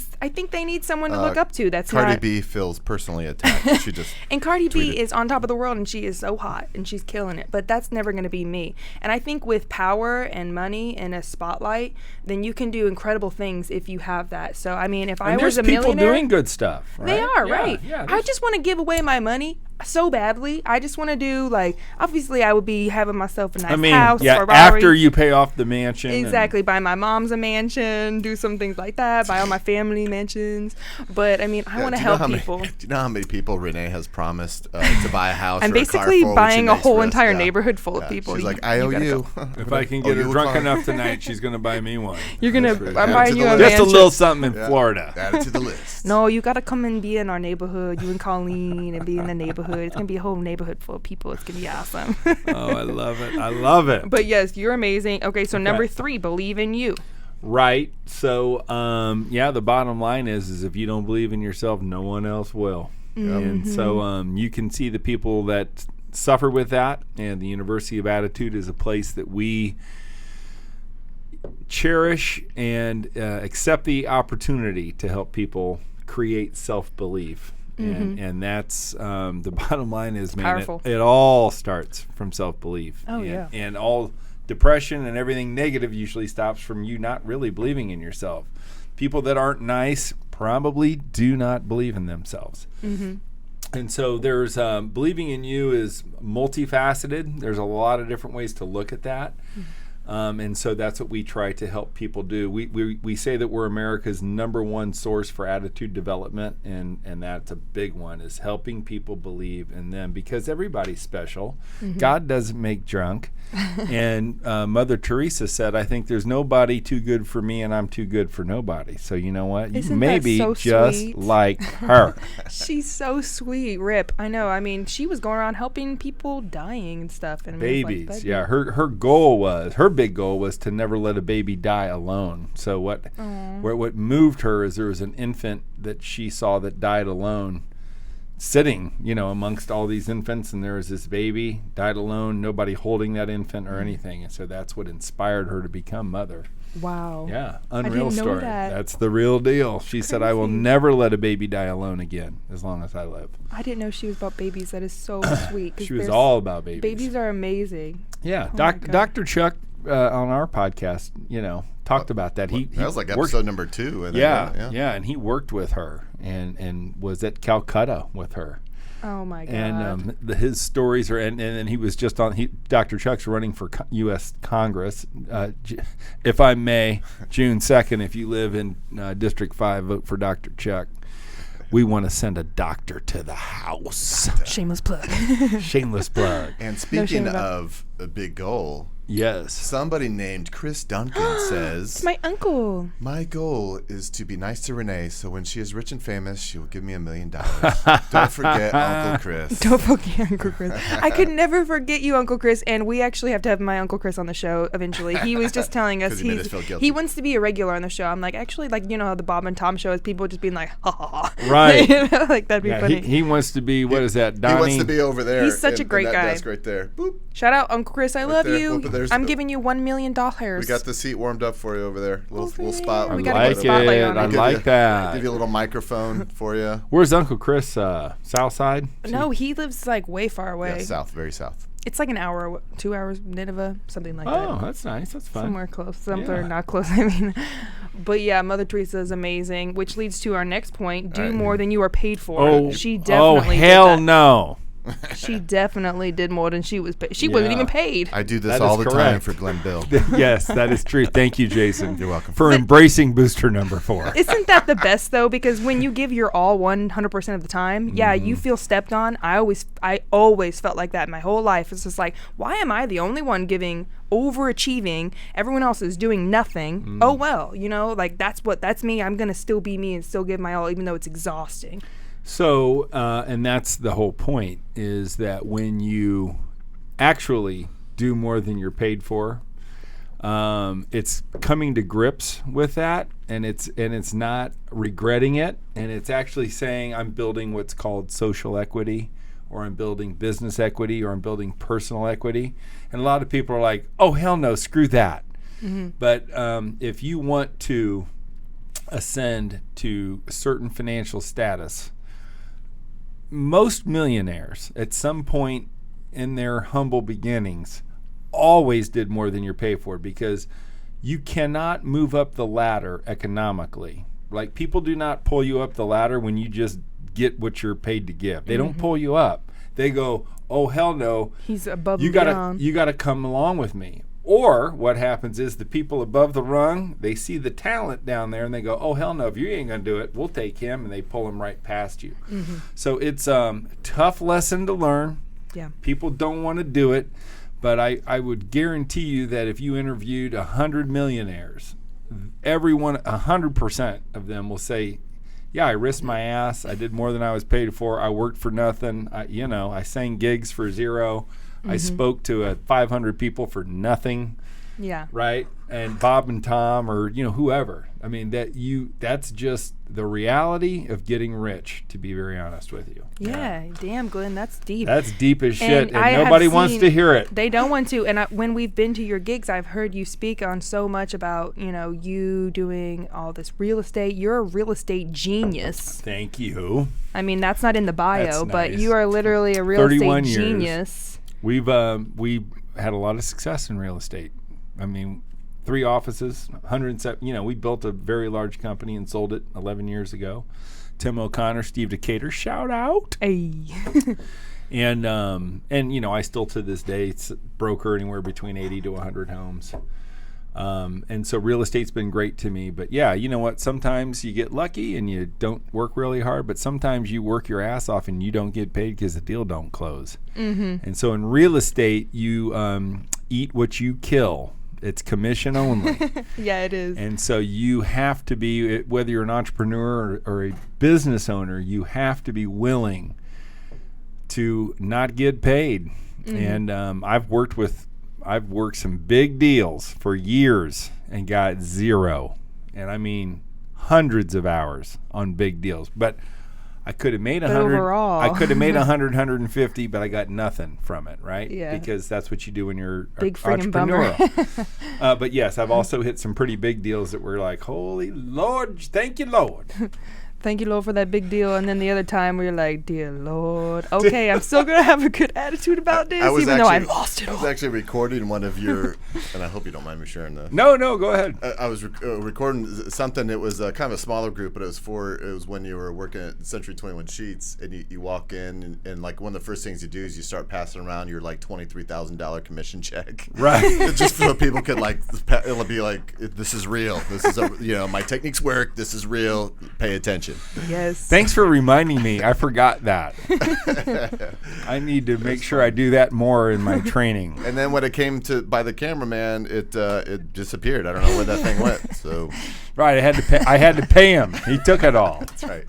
Speaker 1: they need someone to look up to. That's
Speaker 2: Cardi
Speaker 1: not
Speaker 2: B feels personally attacked. She just
Speaker 1: and Cardi B
Speaker 2: tweeted.
Speaker 1: is on top of the world, and she is so hot, and she's killing it. But that's never going to be me. And I think with power and money and a spotlight, then you can do incredible things if you have that. So, if I
Speaker 4: And
Speaker 1: was
Speaker 4: there's
Speaker 1: a
Speaker 4: people
Speaker 1: millionaire,
Speaker 4: doing good stuff. Right?
Speaker 1: they are,
Speaker 4: Yeah,
Speaker 1: right?
Speaker 4: Yeah,
Speaker 1: I just want to give away my money. so badly. I just want to do, like, obviously I would be having myself a nice house,
Speaker 4: yeah,
Speaker 1: Ferrari.
Speaker 4: after you pay off the mansion.
Speaker 1: Exactly. Buy my mom's a mansion, do some things like that, buy all my family mansions. But, I mean, I want to help people.
Speaker 2: Do you know how many people Renee has promised to buy a house
Speaker 1: I'm
Speaker 2: or a car
Speaker 1: basically
Speaker 2: for when
Speaker 1: buying
Speaker 2: she
Speaker 1: a
Speaker 2: makes
Speaker 1: whole
Speaker 2: for us?
Speaker 1: entire
Speaker 2: Yeah.
Speaker 1: neighborhood full of
Speaker 2: Yeah.
Speaker 1: people.
Speaker 2: She's like, I owe
Speaker 1: gotta
Speaker 2: you.
Speaker 1: go.
Speaker 4: If I can get her drunk enough tonight, she's going to buy me one.
Speaker 1: You're going
Speaker 4: That's
Speaker 1: to,
Speaker 4: right.
Speaker 1: I'm
Speaker 2: Add it
Speaker 1: buying
Speaker 2: to
Speaker 1: you
Speaker 2: the
Speaker 1: a
Speaker 2: list.
Speaker 4: Just a
Speaker 1: mansion.
Speaker 4: little something in
Speaker 2: Yeah.
Speaker 4: Florida.
Speaker 2: Add it to the list.
Speaker 1: No, you got to come and be in our neighborhood. You and Colleen and be in the neighborhood. It's going to be a whole neighborhood full of people. It's going to be awesome.
Speaker 4: Oh, I love it. I love it.
Speaker 1: But yes, you're amazing. Okay, so number 3, believe in you.
Speaker 4: Right. So, the bottom line is if you don't believe in yourself, no one else will. And so you can see the people that suffer with that, and the University of Attitude is a place that we cherish and accept the opportunity to help people create self-belief. And that's the bottom line is, man,
Speaker 1: Powerful.
Speaker 4: it all starts from self-belief.
Speaker 1: Oh, yeah.
Speaker 4: And all depression and everything negative usually stops from you not really believing in yourself. People that aren't nice probably do not believe in themselves. And so there's believing in you is multifaceted. There's a lot of different ways to look at that. And so that's what we try to help people do. We say that we're America's #1 source for attitude development, and that's a big one, is helping people believe in them, because everybody's special. God doesn't make drunk. And Mother Teresa said, I think there's nobody too good for me, and I'm too good for nobody. So you know what?
Speaker 1: Isn't
Speaker 4: You may
Speaker 1: that
Speaker 4: be
Speaker 1: so
Speaker 4: just
Speaker 1: sweet?
Speaker 4: like her.
Speaker 1: She's so sweet. Rip. I know. I mean, she was going around helping people dying and stuff. And
Speaker 4: Babies,
Speaker 1: like,
Speaker 4: yeah. Her big goal was to never let a baby die alone. So what moved her is there was an infant that she saw that died alone, sitting, amongst all these infants, and there was this baby died alone, nobody holding that infant or anything, and so that's what inspired her to become mother.
Speaker 1: Wow.
Speaker 4: Yeah,
Speaker 1: didn't
Speaker 4: unreal
Speaker 1: know
Speaker 4: story.
Speaker 1: that.
Speaker 4: That's the real deal. She said, I will
Speaker 1: Crazy.
Speaker 4: never let a baby die alone again as long as I live.
Speaker 1: I didn't know she was about babies. That is so sweet. 'cause
Speaker 4: She was
Speaker 1: there's-
Speaker 4: all about babies.
Speaker 1: Babies are amazing.
Speaker 4: Yeah,
Speaker 1: Oh my God.
Speaker 4: Dr. Chuck on our podcast, talked about that. He
Speaker 2: That was like
Speaker 4: worked-
Speaker 2: episode number 2. I think,
Speaker 4: Yeah, and he worked with her and was at Calcutta with her.
Speaker 1: Oh my God.
Speaker 4: And his stories are, and then he was just on. Dr. Chuck's running for U.S. Congress, if I may, June 2nd. If you live in District 5, vote for Dr. Chuck. We want to send a doctor to the house.
Speaker 1: Shameless plug.
Speaker 4: Shameless plug.
Speaker 2: And
Speaker 1: shame
Speaker 2: speaking
Speaker 1: about-
Speaker 2: of a big goal,
Speaker 4: Yes.
Speaker 2: somebody named Chris Duncan says,
Speaker 1: It's my uncle.
Speaker 2: my goal is to be nice to Renee, so when she is rich and famous, she will give me $1 million. Don't forget Uncle Chris.
Speaker 1: Don't forget Uncle Chris. I could never forget you, Uncle Chris. And we actually have to have my Uncle Chris on the show eventually. He was just telling us
Speaker 2: 'Cause he made us feel guilty.
Speaker 1: he wants to be a regular on the show. I'm like, actually, like, how the Bob and Tom show is people just being like, ha ha ha.
Speaker 4: Right.
Speaker 1: Like, that'd be
Speaker 4: Yeah,
Speaker 1: funny.
Speaker 4: he wants to be, what is that, Donnie?
Speaker 2: He wants to be over there.
Speaker 1: He's such a
Speaker 2: in
Speaker 1: great
Speaker 2: that
Speaker 1: guy.
Speaker 2: desk right there. Boop.
Speaker 1: Shout out, Uncle Chris. I love
Speaker 2: there.
Speaker 1: you.
Speaker 2: Well, but there's
Speaker 1: I'm
Speaker 2: the-
Speaker 1: giving you $1 million.
Speaker 2: We got the seat warmed up for you over there. Little spot.
Speaker 4: I
Speaker 1: We
Speaker 2: with
Speaker 1: gotta
Speaker 2: a
Speaker 1: get
Speaker 4: like
Speaker 1: a spotlight
Speaker 4: it.
Speaker 1: on
Speaker 4: I
Speaker 1: it.
Speaker 4: like that.
Speaker 2: Give you a little microphone for you.
Speaker 4: Where's Uncle Chris? South side?
Speaker 1: No, he lives like way far away.
Speaker 2: Yeah, south, very south.
Speaker 1: It's like an hour, 2 hours, Nineveh, something like
Speaker 4: Oh,
Speaker 1: that.
Speaker 4: that's nice. That's fun.
Speaker 1: Somewhere close. Somewhere
Speaker 4: Yeah.
Speaker 1: not close. I mean, but yeah, Mother Teresa is amazing, which leads to our next point: do more than you are paid for.
Speaker 4: Oh,
Speaker 1: She definitely
Speaker 4: hell
Speaker 1: did that.
Speaker 4: no.
Speaker 1: She definitely did more than she was paid. She wasn't
Speaker 4: Yeah.
Speaker 1: even paid.
Speaker 2: I do this
Speaker 4: That
Speaker 2: all
Speaker 4: is
Speaker 2: the time
Speaker 4: correct.
Speaker 2: for Glenn Bill.
Speaker 4: Yes, that is true. Thank you, Jason.
Speaker 2: You're welcome.
Speaker 4: For embracing booster number 4.
Speaker 1: Isn't that the best though? Because when you give your all 100% of the time, yeah, you feel stepped on. I always felt like that my whole life. It's just like, why am I the only one giving, overachieving? Everyone else is doing nothing. Oh well, like that's me. I'm gonna still be me and still give my all, even though it's exhausting.
Speaker 4: So, and that's the whole point, is that when you actually do more than you're paid for, it's coming to grips with that, and it's not regretting it, and it's actually saying, I'm building what's called social equity, or I'm building business equity, or I'm building personal equity. And a lot of people are like, oh, hell no, screw that. But if you want to ascend to a certain financial status, most millionaires at some point in their humble beginnings always did more than you're paid for, because you cannot move up the ladder economically. Like, people do not pull you up the ladder when you just get what you're paid to give. They don't pull you up. they go, oh hell no,
Speaker 1: He's above
Speaker 4: you
Speaker 1: and
Speaker 4: gotta
Speaker 1: beyond.
Speaker 4: you gotta come along with me. Or what happens is the people above the rung, they see the talent down there and they go, oh hell no, if you ain't gonna do it, we'll take him, and they pull him right past you. So it's a tough lesson to learn.
Speaker 1: Yeah.
Speaker 4: People don't want to do it, but I would guarantee you that if you interviewed 100 millionaires, everyone, 100% of them will say, yeah, I risked my ass. I did more than I was paid for. I worked for nothing. I sang gigs for zero. I spoke to 500 people for nothing.
Speaker 1: Yeah.
Speaker 4: Right? And Bob and Tom, or whoever. I mean, that's just the reality of getting rich, to be very honest with you.
Speaker 1: Yeah. Damn, Glenn, that's deep.
Speaker 4: That's deep as shit, and
Speaker 1: I have
Speaker 4: nobody wants
Speaker 1: seen-
Speaker 4: to hear it.
Speaker 1: They don't want to. And when we've been to your gigs, I've heard you speak on so much about, you doing all this real estate. You're a real estate genius.
Speaker 4: Thank you.
Speaker 1: I mean, that's not in the bio,
Speaker 4: That's
Speaker 1: but
Speaker 4: nice.
Speaker 1: you are literally a real
Speaker 4: 31
Speaker 1: estate
Speaker 4: years.
Speaker 1: genius.
Speaker 4: We've had a lot of success in real estate. I mean, 3 offices, 107. We built a very large company and sold it 11 years ago. Tim O'Connor, Steve Decatur, shout out.
Speaker 1: Hey.
Speaker 4: And I still to this day broker anywhere between 80 to 100 homes. And so real estate's been great to me. But yeah, you know what? Sometimes you get lucky and you don't work really hard, but sometimes you work your ass off and you don't get paid because the deal don't close. And so in real estate, you eat what you kill. It's commission only.
Speaker 1: Yeah, it is.
Speaker 4: And so you have to be, whether you're an entrepreneur or a business owner, you have to be willing to not get paid. And I've worked some big deals for years and got zero. And I mean hundreds of hours on big deals. But I could have made 100.
Speaker 1: overall.
Speaker 4: I could have made 100, 150, but I got nothing from it, right?
Speaker 1: Yeah.
Speaker 4: Because that's what you do when you're
Speaker 1: Big friggin' bummer.
Speaker 4: entrepreneurial. But yes, I've also hit some pretty big deals that were like, holy Lord, thank you, Lord.
Speaker 1: Thank you, Lord, for that big deal. And then the other time we were like, dear Lord, okay, I'm still going to have a good attitude about this, even though I lost it
Speaker 2: I
Speaker 1: all.
Speaker 2: was actually recording one of your, and I hope you don't mind me sharing this.
Speaker 4: No, go ahead.
Speaker 2: I was recording something. It was kind of a smaller group, but it was when you were working at Century 21 Sheets, and you walk in, and like one of the first things you do is you start passing around your like $23,000 commission check.
Speaker 4: Right.
Speaker 2: Just so people could it'll be like, this is real. This is my techniques work. This is real. Pay attention.
Speaker 1: Yes.
Speaker 4: Thanks for reminding me. I forgot that. I need to make sure I do that more in my training.
Speaker 2: And then when it came to by the cameraman, it disappeared. I don't know where that thing went. So
Speaker 4: Right, I had to pay him. He took it all.
Speaker 2: that's right.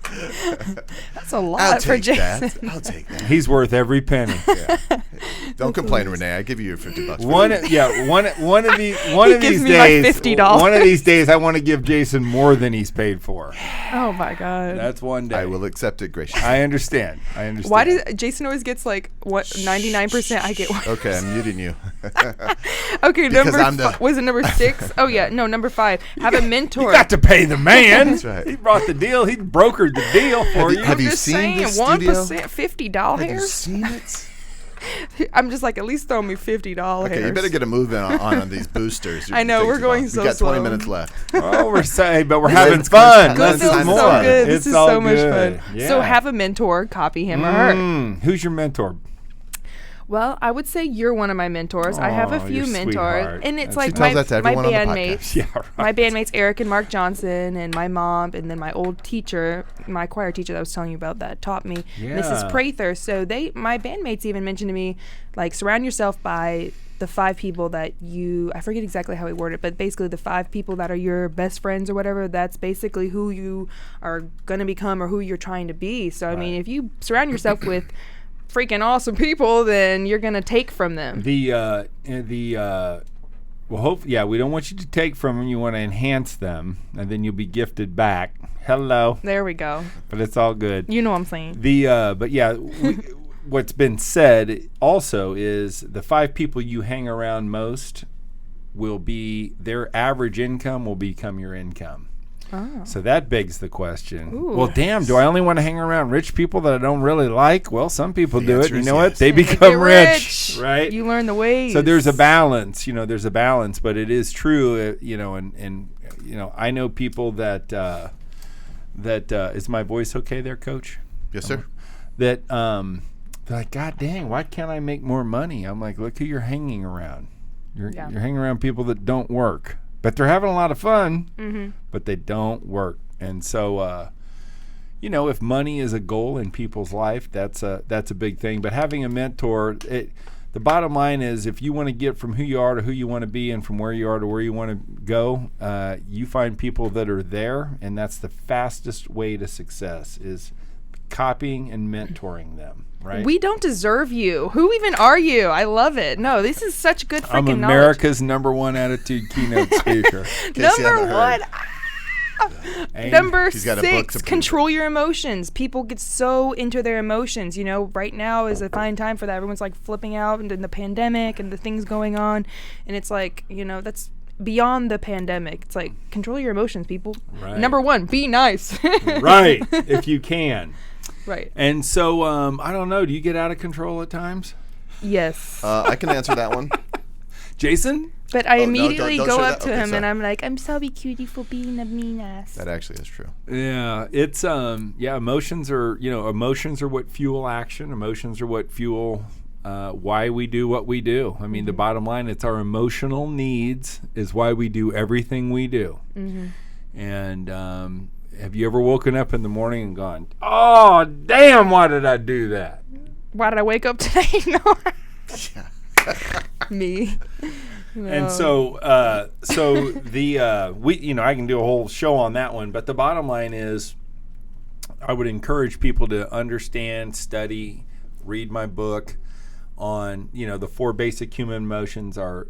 Speaker 1: That's a lot
Speaker 2: I'll
Speaker 1: for
Speaker 2: take
Speaker 1: Jason.
Speaker 2: that. I'll take that.
Speaker 4: He's worth every penny.
Speaker 2: Yeah. Don't complain, Renee. I give you your $50. for
Speaker 4: One
Speaker 2: that.
Speaker 4: of these
Speaker 1: gives me my
Speaker 4: days.
Speaker 1: $50.
Speaker 4: One of these days, I want to give Jason more than he's paid for.
Speaker 1: Oh, my God.
Speaker 4: That's one day.
Speaker 2: I will accept it graciously.
Speaker 4: I understand.
Speaker 1: Why does Jason always gets like, what, 99%? I get one.
Speaker 2: Okay, I'm muting you.
Speaker 1: Okay,
Speaker 2: Because I'm the-
Speaker 1: was it number 6? Oh, yeah. No, number 5. Have a mentor.
Speaker 4: You got to pay the man.
Speaker 2: That's right.
Speaker 4: He brought the deal. He brokered the deal for you.
Speaker 2: Have you
Speaker 1: Just
Speaker 2: seen
Speaker 1: saying,
Speaker 2: this studio?
Speaker 1: 1%, $50.
Speaker 2: Have you seen it?
Speaker 1: I'm just like, at least throw me $50.
Speaker 2: Okay, you better get a move on these boosters.
Speaker 1: I know, we're going so
Speaker 2: We got 20
Speaker 1: slow.
Speaker 2: minutes left.
Speaker 4: Oh, we're saying, but we're
Speaker 2: This
Speaker 4: having
Speaker 2: is
Speaker 4: fun.
Speaker 2: good.
Speaker 1: This
Speaker 2: This
Speaker 1: feels
Speaker 2: is
Speaker 1: so
Speaker 2: more.
Speaker 1: good. This
Speaker 4: It's
Speaker 1: is
Speaker 4: all
Speaker 1: so much
Speaker 4: good.
Speaker 1: fun.
Speaker 4: Yeah.
Speaker 1: So have a mentor, copy him or her.
Speaker 4: Who's your mentor?
Speaker 1: Well, I would say you're one of my mentors. I have a
Speaker 4: Aw,
Speaker 1: few
Speaker 4: you're
Speaker 1: mentors,
Speaker 4: sweetheart.
Speaker 1: and it's
Speaker 4: She
Speaker 1: like
Speaker 2: tells that to
Speaker 1: my
Speaker 2: everyone on the
Speaker 1: bandmates.
Speaker 2: podcast.
Speaker 4: Yeah, right.
Speaker 1: My bandmates Eric and Mark Johnson, and my mom, and then my old teacher, my choir teacher that I was telling you about that taught me, Mrs.
Speaker 4: Yeah.
Speaker 1: Prather. So my bandmates even mentioned to me, like, surround yourself by the 5 people that I forget exactly how he worded it, but basically the 5 people that are your best friends or whatever, that's basically who you are going to become or who you're trying to be. So, I mean, if you surround yourself with freaking awesome people, then you're going to take from them.
Speaker 4: We don't want you to take from them. You want to enhance them, and then you'll be gifted back. Hello.
Speaker 1: There we go.
Speaker 4: But it's all good.
Speaker 1: You know what I'm saying.
Speaker 4: What's been said also is the 5 people you hang around most will be their average income will become your income.
Speaker 1: Oh.
Speaker 4: So that begs the question.
Speaker 1: Ooh.
Speaker 4: Well, damn, do I only want to hang around rich people that I don't really like? Well, some people
Speaker 2: The
Speaker 4: do it.
Speaker 2: answer
Speaker 4: You
Speaker 2: is
Speaker 4: know what?
Speaker 2: yes.
Speaker 4: They
Speaker 1: They
Speaker 4: become
Speaker 1: get
Speaker 4: rich, right?
Speaker 1: You learn the ways.
Speaker 4: So there's a balance, but it is true, and I know people that is my voice okay there, Coach?
Speaker 2: Yes, sir.
Speaker 4: That they're like, God dang, why can't I make more money? I'm like, look who you're hanging around. You're hanging around people that don't work, but they're having a lot of fun, but they don't work. And so, if money is a goal in people's life, that's a big thing. But having a mentor, the bottom line is, if you want to get from who you are to who you want to be, and from where you are to where you want to go, you find people that are there, and that's the fastest way to success, is copying and mentoring them. Right?
Speaker 1: We don't deserve you. Who even are you? I love it. No, this is such good freaking knowledge.
Speaker 4: I'm America's number one attitude keynote speaker.
Speaker 1: Number one. Number 6,
Speaker 2: to
Speaker 1: control your emotions. People get so into their emotions. Right now is a fine time for that. Everyone's like flipping out and the pandemic and the things going on. And it's like, that's beyond the pandemic. It's like, control your emotions, people.
Speaker 4: Right.
Speaker 1: Number 1, be nice.
Speaker 4: Right. If you can.
Speaker 1: Right.
Speaker 4: And so, I don't know. Do you get out of control at times?
Speaker 1: Yes.
Speaker 2: I can answer that one.
Speaker 4: Jason?
Speaker 1: But I immediately
Speaker 2: don't
Speaker 1: go
Speaker 2: share
Speaker 1: up
Speaker 2: that.
Speaker 1: to
Speaker 2: Okay,
Speaker 1: him
Speaker 2: sorry.
Speaker 1: and I'm like, I'm sorry, cutie, for being a mean ass.
Speaker 2: That actually is true.
Speaker 4: Yeah, it's emotions are what fuel action. Emotions are what fuel why we do what we do. I mean, the bottom line, it's our emotional needs is why we do everything we do. And have you ever woken up in the morning and gone, oh, damn, why did I do that?
Speaker 1: Why did I wake up today? No. Me. No.
Speaker 4: And so I can do a whole show on that one, but the bottom line is, I would encourage people to understand, study, read my book on, the 4 basic human emotions are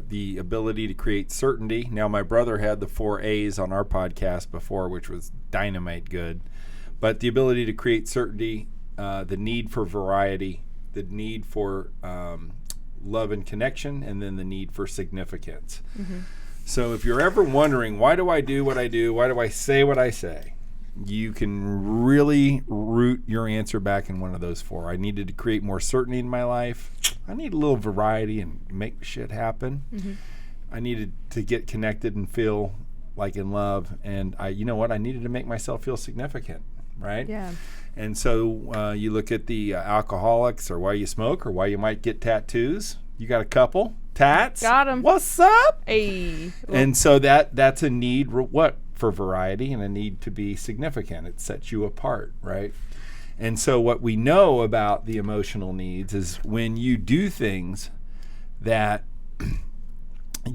Speaker 4: the ability to create certainty. Now, my brother had the 4 A's on our podcast before, which was dynamite good, but the ability to create certainty, the need for variety, the need for love and connection, and then the need for significance. So if you're ever wondering, why do I do what I do? Why do I say what I say? You can really root your answer back in one of those 4. I needed to create more certainty in my life. I need a little variety and make shit happen. I needed to get connected and feel like in love. And I needed to make myself feel significant, right?
Speaker 1: Yeah.
Speaker 4: And so you look at the alcoholics, or why you smoke, or why you might get tattoos. You got a couple tats.
Speaker 1: Got 'em.
Speaker 4: What's up?
Speaker 1: Hey.
Speaker 4: And so that's a need for variety, and a need to be significant. It sets you apart, right? And so what we know about the emotional needs is, when you do things that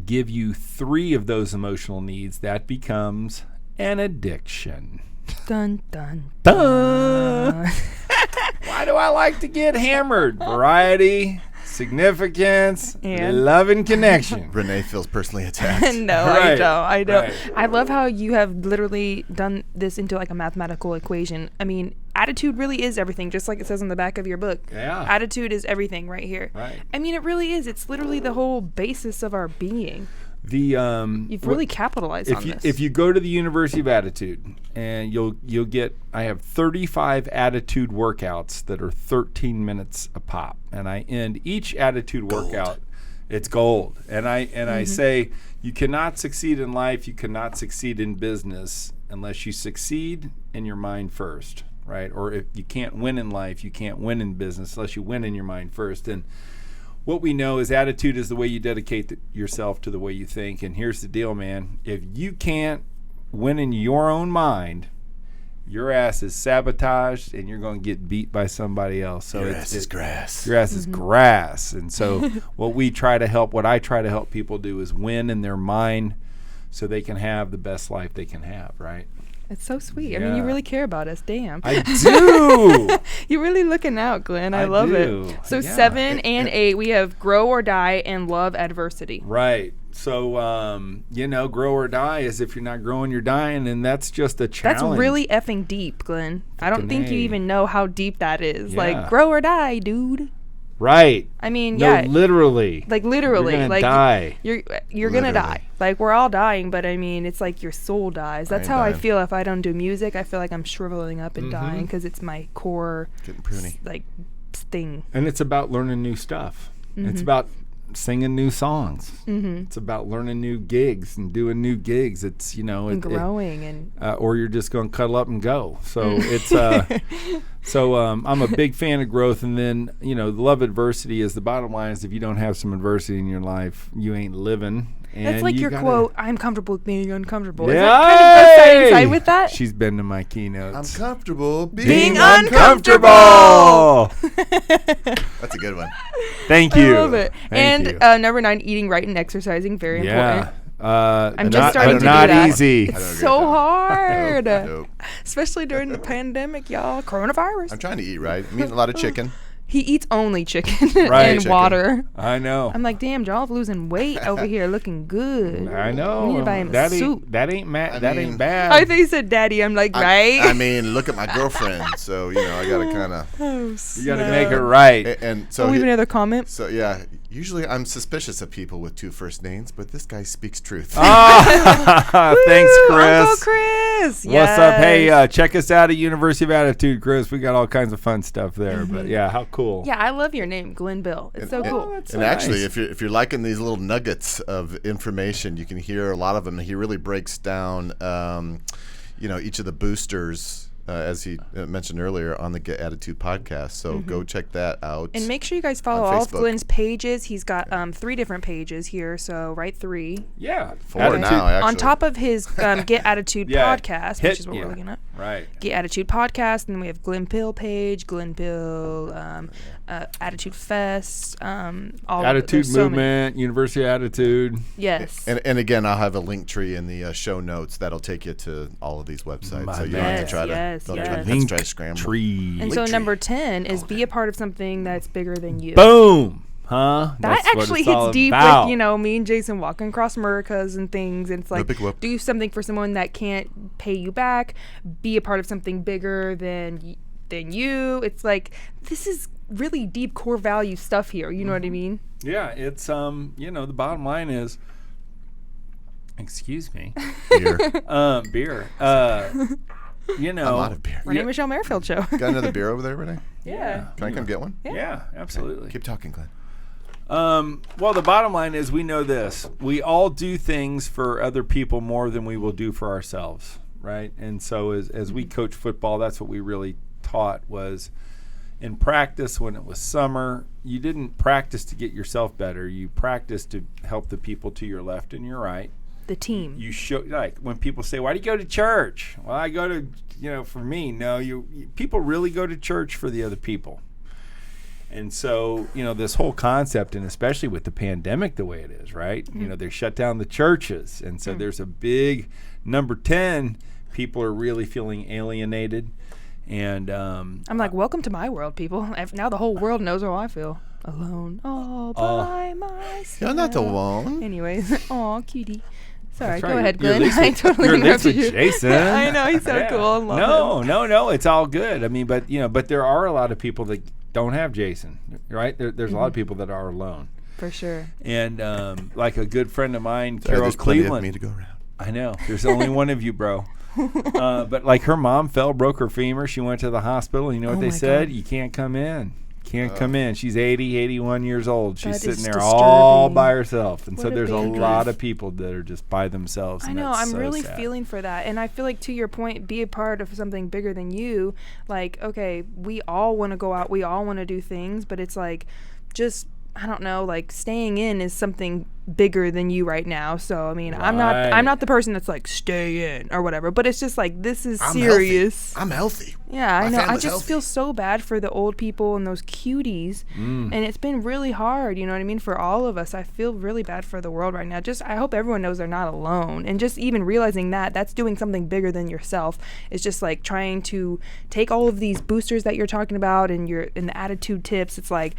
Speaker 4: give you 3 of those emotional needs, that becomes an addiction.
Speaker 1: Dun, dun,
Speaker 4: Dun. Why do I like to get hammered? Variety, significance,
Speaker 1: And?
Speaker 4: love and connection.
Speaker 2: Renee feels personally attacked.
Speaker 1: No,
Speaker 4: Right.
Speaker 1: I don't.
Speaker 4: Right.
Speaker 1: I love how you have literally done this into like a mathematical equation. I mean, attitude really is everything, just like it says on the back of your book.
Speaker 4: Yeah.
Speaker 1: Attitude is everything right here.
Speaker 4: Right.
Speaker 1: I mean, it really is. It's literally the whole basis of our being. You've really capitalized on this.
Speaker 4: If you go to the University of Attitude, and you'll get, I have 35 attitude workouts that are 13 minutes a pop, and I end each attitude workout. It's gold, and I say, you cannot succeed in life, you cannot succeed in business unless you succeed in your mind first, right? Or if you can't win in life, you can't win in business unless you win in your mind first. And what we know is attitude is the way you dedicate yourself to the way you think. And here's the deal, man. If you can't win in your own mind, your ass is sabotaged, and you're going to get beat by somebody else. So
Speaker 2: Your ass is grass.
Speaker 4: Your ass is grass. And so what I try to help people do is win in their mind, so they can have the best life they can have, right?
Speaker 1: It's so sweet. I mean, you
Speaker 4: Yeah.
Speaker 1: really care about us. Damn.
Speaker 4: I do.
Speaker 1: You're really looking out, Glenn. I love
Speaker 4: do.
Speaker 1: it. So
Speaker 4: Yeah.
Speaker 1: 7 and 8, we have grow or die and love adversity.
Speaker 4: Right. So, grow or die is, if you're not growing, you're dying, and that's just a challenge.
Speaker 1: That's really effing deep, Glenn. I don't think you
Speaker 4: A.
Speaker 1: even know how deep that is.
Speaker 4: Yeah.
Speaker 1: Like, grow or die, dude.
Speaker 4: Right.
Speaker 1: I mean,
Speaker 4: No,
Speaker 1: yeah.
Speaker 4: literally.
Speaker 1: Like, literally.
Speaker 4: You're gonna
Speaker 1: like,
Speaker 4: die.
Speaker 1: You're gonna
Speaker 2: Literally.
Speaker 1: die. Like, we're all dying, but I mean, it's like your soul dies. That's
Speaker 2: ain't
Speaker 1: how I
Speaker 2: dying.
Speaker 1: feel if I don't do music. I feel like I'm shriveling up and dying, because it's my core,
Speaker 2: Getting pruny.
Speaker 1: like, thing.
Speaker 4: And it's about learning new stuff. It's about singing new songs.
Speaker 1: Mm-hmm.
Speaker 4: It's about learning new gigs and doing new gigs. It's,
Speaker 1: and growing and
Speaker 4: or you're just going to cuddle up and go. So it's I'm a big fan of growth. And then, love adversity is the bottom line is if you don't have some adversity in your life, you ain't living. And
Speaker 1: that's like your quote, I'm comfortable with being uncomfortable.
Speaker 4: Yeah.
Speaker 1: Is that kind of coincide with that?
Speaker 4: She's been to my keynotes.
Speaker 2: I'm comfortable
Speaker 1: being
Speaker 4: uncomfortable.
Speaker 2: That's a good one.
Speaker 4: Thank you.
Speaker 1: I love it.
Speaker 4: Thank
Speaker 1: and
Speaker 4: you.
Speaker 1: Number 9, eating right and exercising. Very important.
Speaker 4: I'm
Speaker 1: just starting to do
Speaker 4: not
Speaker 1: that.
Speaker 4: easy.
Speaker 1: It's so hard.
Speaker 2: Nope.
Speaker 1: Especially during the pandemic, y'all. Coronavirus.
Speaker 2: I'm trying to eat right. I'm eating a lot of chicken.
Speaker 1: He eats only chicken
Speaker 4: Right.
Speaker 1: and
Speaker 2: Chicken.
Speaker 1: water.
Speaker 4: I know.
Speaker 1: I'm like, damn, y'all losing weight over here, looking good.
Speaker 4: I know.
Speaker 1: We need to buy him
Speaker 4: that
Speaker 1: soup.
Speaker 4: Ain't, that ain't
Speaker 2: I
Speaker 4: that
Speaker 2: mean-
Speaker 4: ain't bad.
Speaker 1: I think you said daddy. I'm like, right?
Speaker 2: I mean, look at my girlfriend. So, I got to kind of.
Speaker 1: Oh,
Speaker 4: you got to
Speaker 1: snap.
Speaker 4: make it right.
Speaker 2: And so.
Speaker 1: We have another comment.
Speaker 2: So, yeah. Usually I'm suspicious of people with 2 first names, but this guy speaks truth.
Speaker 4: Thanks,
Speaker 1: Woo,
Speaker 4: Chris.
Speaker 1: Uncle Chris.
Speaker 4: What's up? Hey,
Speaker 1: Yes.
Speaker 4: check us out at University of Attitude, Chris. We got all kinds of fun stuff there. But yeah, how cool.
Speaker 1: Yeah, I love your name, Glenn Bill. It's so cool.
Speaker 4: that's
Speaker 2: And
Speaker 4: so
Speaker 2: actually,
Speaker 4: nice.
Speaker 2: if you're liking these little nuggets of information, you can hear a lot of them. He really breaks down, each of the boosters, as he mentioned earlier, on the Get Attitude podcast. So go check that out.
Speaker 1: And make sure you guys follow
Speaker 2: on
Speaker 1: all of
Speaker 2: Facebook.
Speaker 1: Glenn's pages. He's got 3 different pages here, so write 3.
Speaker 4: Yeah.
Speaker 2: 4
Speaker 4: Attitude.
Speaker 2: now, actually.
Speaker 1: On top of his Get Attitude
Speaker 4: Yeah,
Speaker 1: podcast,
Speaker 4: hit-
Speaker 1: which is what
Speaker 4: yeah.
Speaker 1: we're looking at.
Speaker 4: Right.
Speaker 1: Get Attitude podcast, and then we have Glenn Pill page, Glenn Pill, Attitude Fest, all
Speaker 4: Attitude
Speaker 1: there's so many.
Speaker 4: Movement, University Attitude.
Speaker 1: Yes.
Speaker 2: And again, I'll have a link tree in the show notes that'll take you to all of these websites.
Speaker 4: My
Speaker 2: So you don't have
Speaker 1: Yes,
Speaker 2: to try to,
Speaker 1: yes,
Speaker 2: don't
Speaker 1: yes.
Speaker 2: have to try to scramble.
Speaker 4: Tree.
Speaker 1: And so
Speaker 2: Link tree.
Speaker 1: number 10 is be a part of something that's bigger than you.
Speaker 4: Boom. Huh?
Speaker 1: That
Speaker 4: That's what
Speaker 1: actually
Speaker 4: it's all
Speaker 1: hits deep
Speaker 4: about.
Speaker 1: with, me and Jason walking across Americas and things. And it's like,
Speaker 2: big whoop.
Speaker 1: do something for someone that can't pay you back. Be a part of something bigger than you. It's like, this is really deep core value stuff here. You know what I mean?
Speaker 4: Yeah, it's the bottom line is, excuse me,
Speaker 2: Beer.
Speaker 4: beer.
Speaker 2: I'm out of beer.
Speaker 1: Renee Michelle Merrifield show.
Speaker 2: Got another beer over there, Renee?
Speaker 1: Yeah.
Speaker 2: Can I come get one?
Speaker 4: Yeah, absolutely.
Speaker 2: Keep talking, Glenn.
Speaker 4: Well, the bottom line is we know this. We all do things for other people more than we will do for ourselves, right? And so as we coach football, that's what we really taught was in practice when it was summer, you didn't practice to get yourself better. You practiced to help the people to your left and your right.
Speaker 1: The team.
Speaker 4: You show, like when people say, why do you go to church? Well, I go to, for me, no, people really go to church for the other people. And so, this whole concept, and especially with the pandemic the way it is, right?
Speaker 1: Mm-hmm.
Speaker 4: They shut down the churches. And so there's a big number 10, people are really feeling alienated. And
Speaker 1: I'm like, welcome to my world, people. Now the whole world knows how I feel. Alone, all by myself.
Speaker 2: You're not alone.
Speaker 1: Anyways, aw, cutie. Sorry,
Speaker 4: That's
Speaker 1: go
Speaker 4: right.
Speaker 1: ahead,
Speaker 4: You're
Speaker 1: Glenn.
Speaker 4: at least
Speaker 1: I
Speaker 4: with-
Speaker 1: totally
Speaker 4: you're at least
Speaker 1: interrupted
Speaker 4: with
Speaker 1: you.
Speaker 4: Jason.
Speaker 1: I know, he's so
Speaker 4: Yeah.
Speaker 1: cool. I love him.
Speaker 4: No, it's all good. I mean, but there are a lot of people that don't have Jason, right? There's a lot of people that are alone.
Speaker 1: For sure.
Speaker 4: And like a good friend of mine,
Speaker 2: Sorry,
Speaker 4: Carol
Speaker 2: there's plenty of
Speaker 4: Cleveland.
Speaker 2: me to go around.
Speaker 4: I know. There's only one of you, bro. But like her mom broke her femur. She went to the hospital. And you know what
Speaker 1: Oh
Speaker 4: they
Speaker 1: my
Speaker 4: said?
Speaker 1: God.
Speaker 4: You can't come in. Can't come in. She's 80, 81 years old. She's
Speaker 1: That is
Speaker 4: sitting there all
Speaker 1: disturbing.
Speaker 4: by herself. And so
Speaker 1: What a
Speaker 4: there's a
Speaker 1: baby.
Speaker 4: lot of people that are just by themselves.
Speaker 1: I
Speaker 4: and
Speaker 1: know.
Speaker 4: that's
Speaker 1: I'm
Speaker 4: so
Speaker 1: really
Speaker 4: sad.
Speaker 1: feeling for that. And I feel like, to your point, be a part of something bigger than you. Like, okay, we all want to go out. We all want to do things. But it's like, just, I don't know, like staying in is something bigger than you right now. So, I mean, I'm
Speaker 4: Right.
Speaker 1: not the person that's like, stay in or whatever. But it's just like, this is
Speaker 2: I'm
Speaker 1: serious.
Speaker 2: Healthy. I'm healthy.
Speaker 1: Yeah, I
Speaker 2: My
Speaker 1: know. I
Speaker 2: family's
Speaker 1: just
Speaker 2: healthy.
Speaker 1: feel so bad for the old people and those cuties. And it's been really hard, you know what I mean, for all of us. I feel really bad for the world right now. I hope everyone knows they're not alone. And just even realizing that's doing something bigger than yourself. It's just like trying to take all of these boosters that you're talking about and the attitude tips. It's like,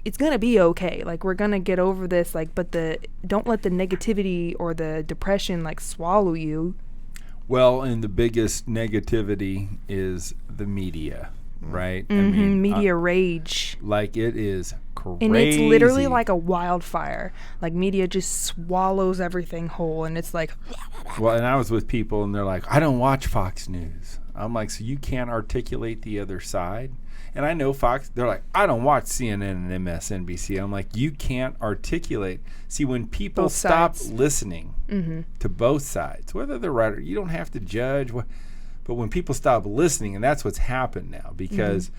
Speaker 1: it's going to be okay. Like, we're going to get over this, like, but don't let the negativity or the depression like swallow you.
Speaker 4: Well, and the biggest negativity is the media, right? I mean,
Speaker 1: Media rage.
Speaker 4: like it is crazy.
Speaker 1: And it's literally like a wildfire. Like, media just swallows everything whole, and it's like,
Speaker 4: Well, and I was with people, and they're like, I don't watch Fox News. I'm like, so you can't articulate the other side? And I know Fox, they're like, I don't watch CNN and MSNBC. I'm like, you can't articulate. See, when people
Speaker 1: Both
Speaker 4: stop
Speaker 1: sides.
Speaker 4: listening to both sides, whether they're right or you don't have to judge. But when people stop listening, and that's what's happened now, because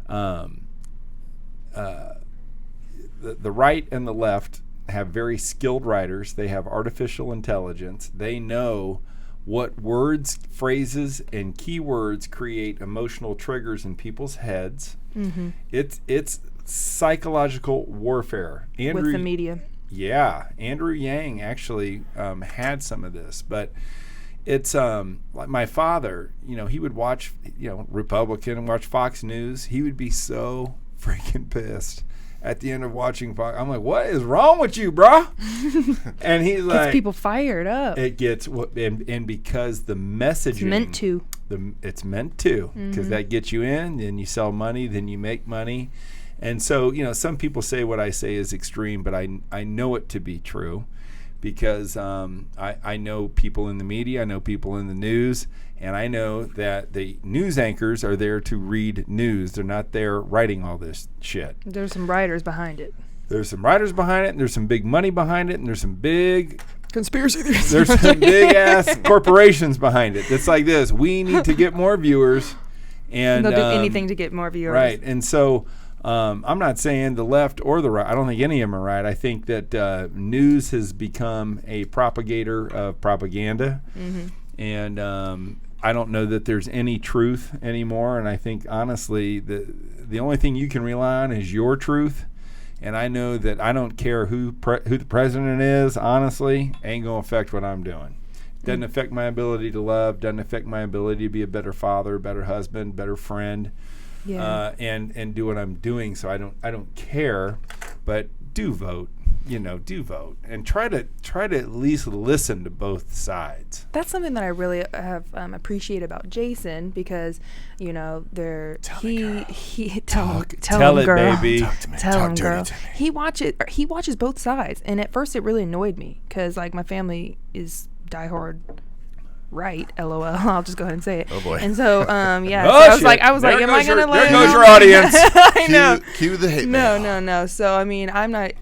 Speaker 4: the right and the left have very skilled writers. They have artificial intelligence. They know what words, phrases, and keywords create emotional triggers in people's heads. It's psychological warfare.
Speaker 1: With the media.
Speaker 4: Yeah, Andrew Yang actually had some of this, but it's like my father. He would watch Republican and watch Fox News. He would be so freaking pissed at the end of watching Fox. I'm like, what is wrong with you, bro? And he's like,
Speaker 1: Gets people fired up.
Speaker 4: it gets and because the messaging,
Speaker 1: It's meant to.
Speaker 4: It's meant to, because that gets you in, then you sell money, then you make money. And so, some people say what I say is extreme, but I know it to be true, because I know people in the media, I know people in the news, and I know that the news anchors are there to read news. They're not there writing all this shit.
Speaker 1: There's some writers behind it.
Speaker 4: There's some writers behind it, and there's some big money behind it, and there's some big
Speaker 1: Conspiracy theories.
Speaker 4: there's some big ass corporations behind it. It's like this: we need to get more viewers, and
Speaker 1: They'll do anything to get more viewers.
Speaker 4: right. And so I'm not saying the left or the right. I don't think any of them are right. I think that news has become a propagator of propaganda, and I don't know that there's any truth anymore. And I think honestly, the only thing you can rely on is your truth. And I know that I don't care who the president is, honestly, ain't going to affect what I'm doing. Doesn't affect my ability to love, doesn't affect my ability to be a better father, better husband, better friend, and do what I'm doing. So I don't care, but do vote. Do vote, and try to at least listen to both sides.
Speaker 1: That's something that I really have appreciated about Jason, because tell him,
Speaker 4: it,
Speaker 1: girl.
Speaker 4: baby.
Speaker 2: Talk to me.
Speaker 1: Tell
Speaker 2: Talk
Speaker 1: him,
Speaker 2: dirty
Speaker 1: girl.
Speaker 2: to me.
Speaker 1: He watches both sides, and at first it really annoyed me, because my family is diehard right, LOL. I'll just go ahead and say it.
Speaker 2: Oh, boy.
Speaker 1: And so
Speaker 4: Oh,
Speaker 1: so I was
Speaker 4: shit.
Speaker 1: like, am I gonna let
Speaker 4: there
Speaker 1: him?
Speaker 4: goes your audience.
Speaker 1: I know.
Speaker 2: Cue the hate mail.
Speaker 1: No. So I'm not.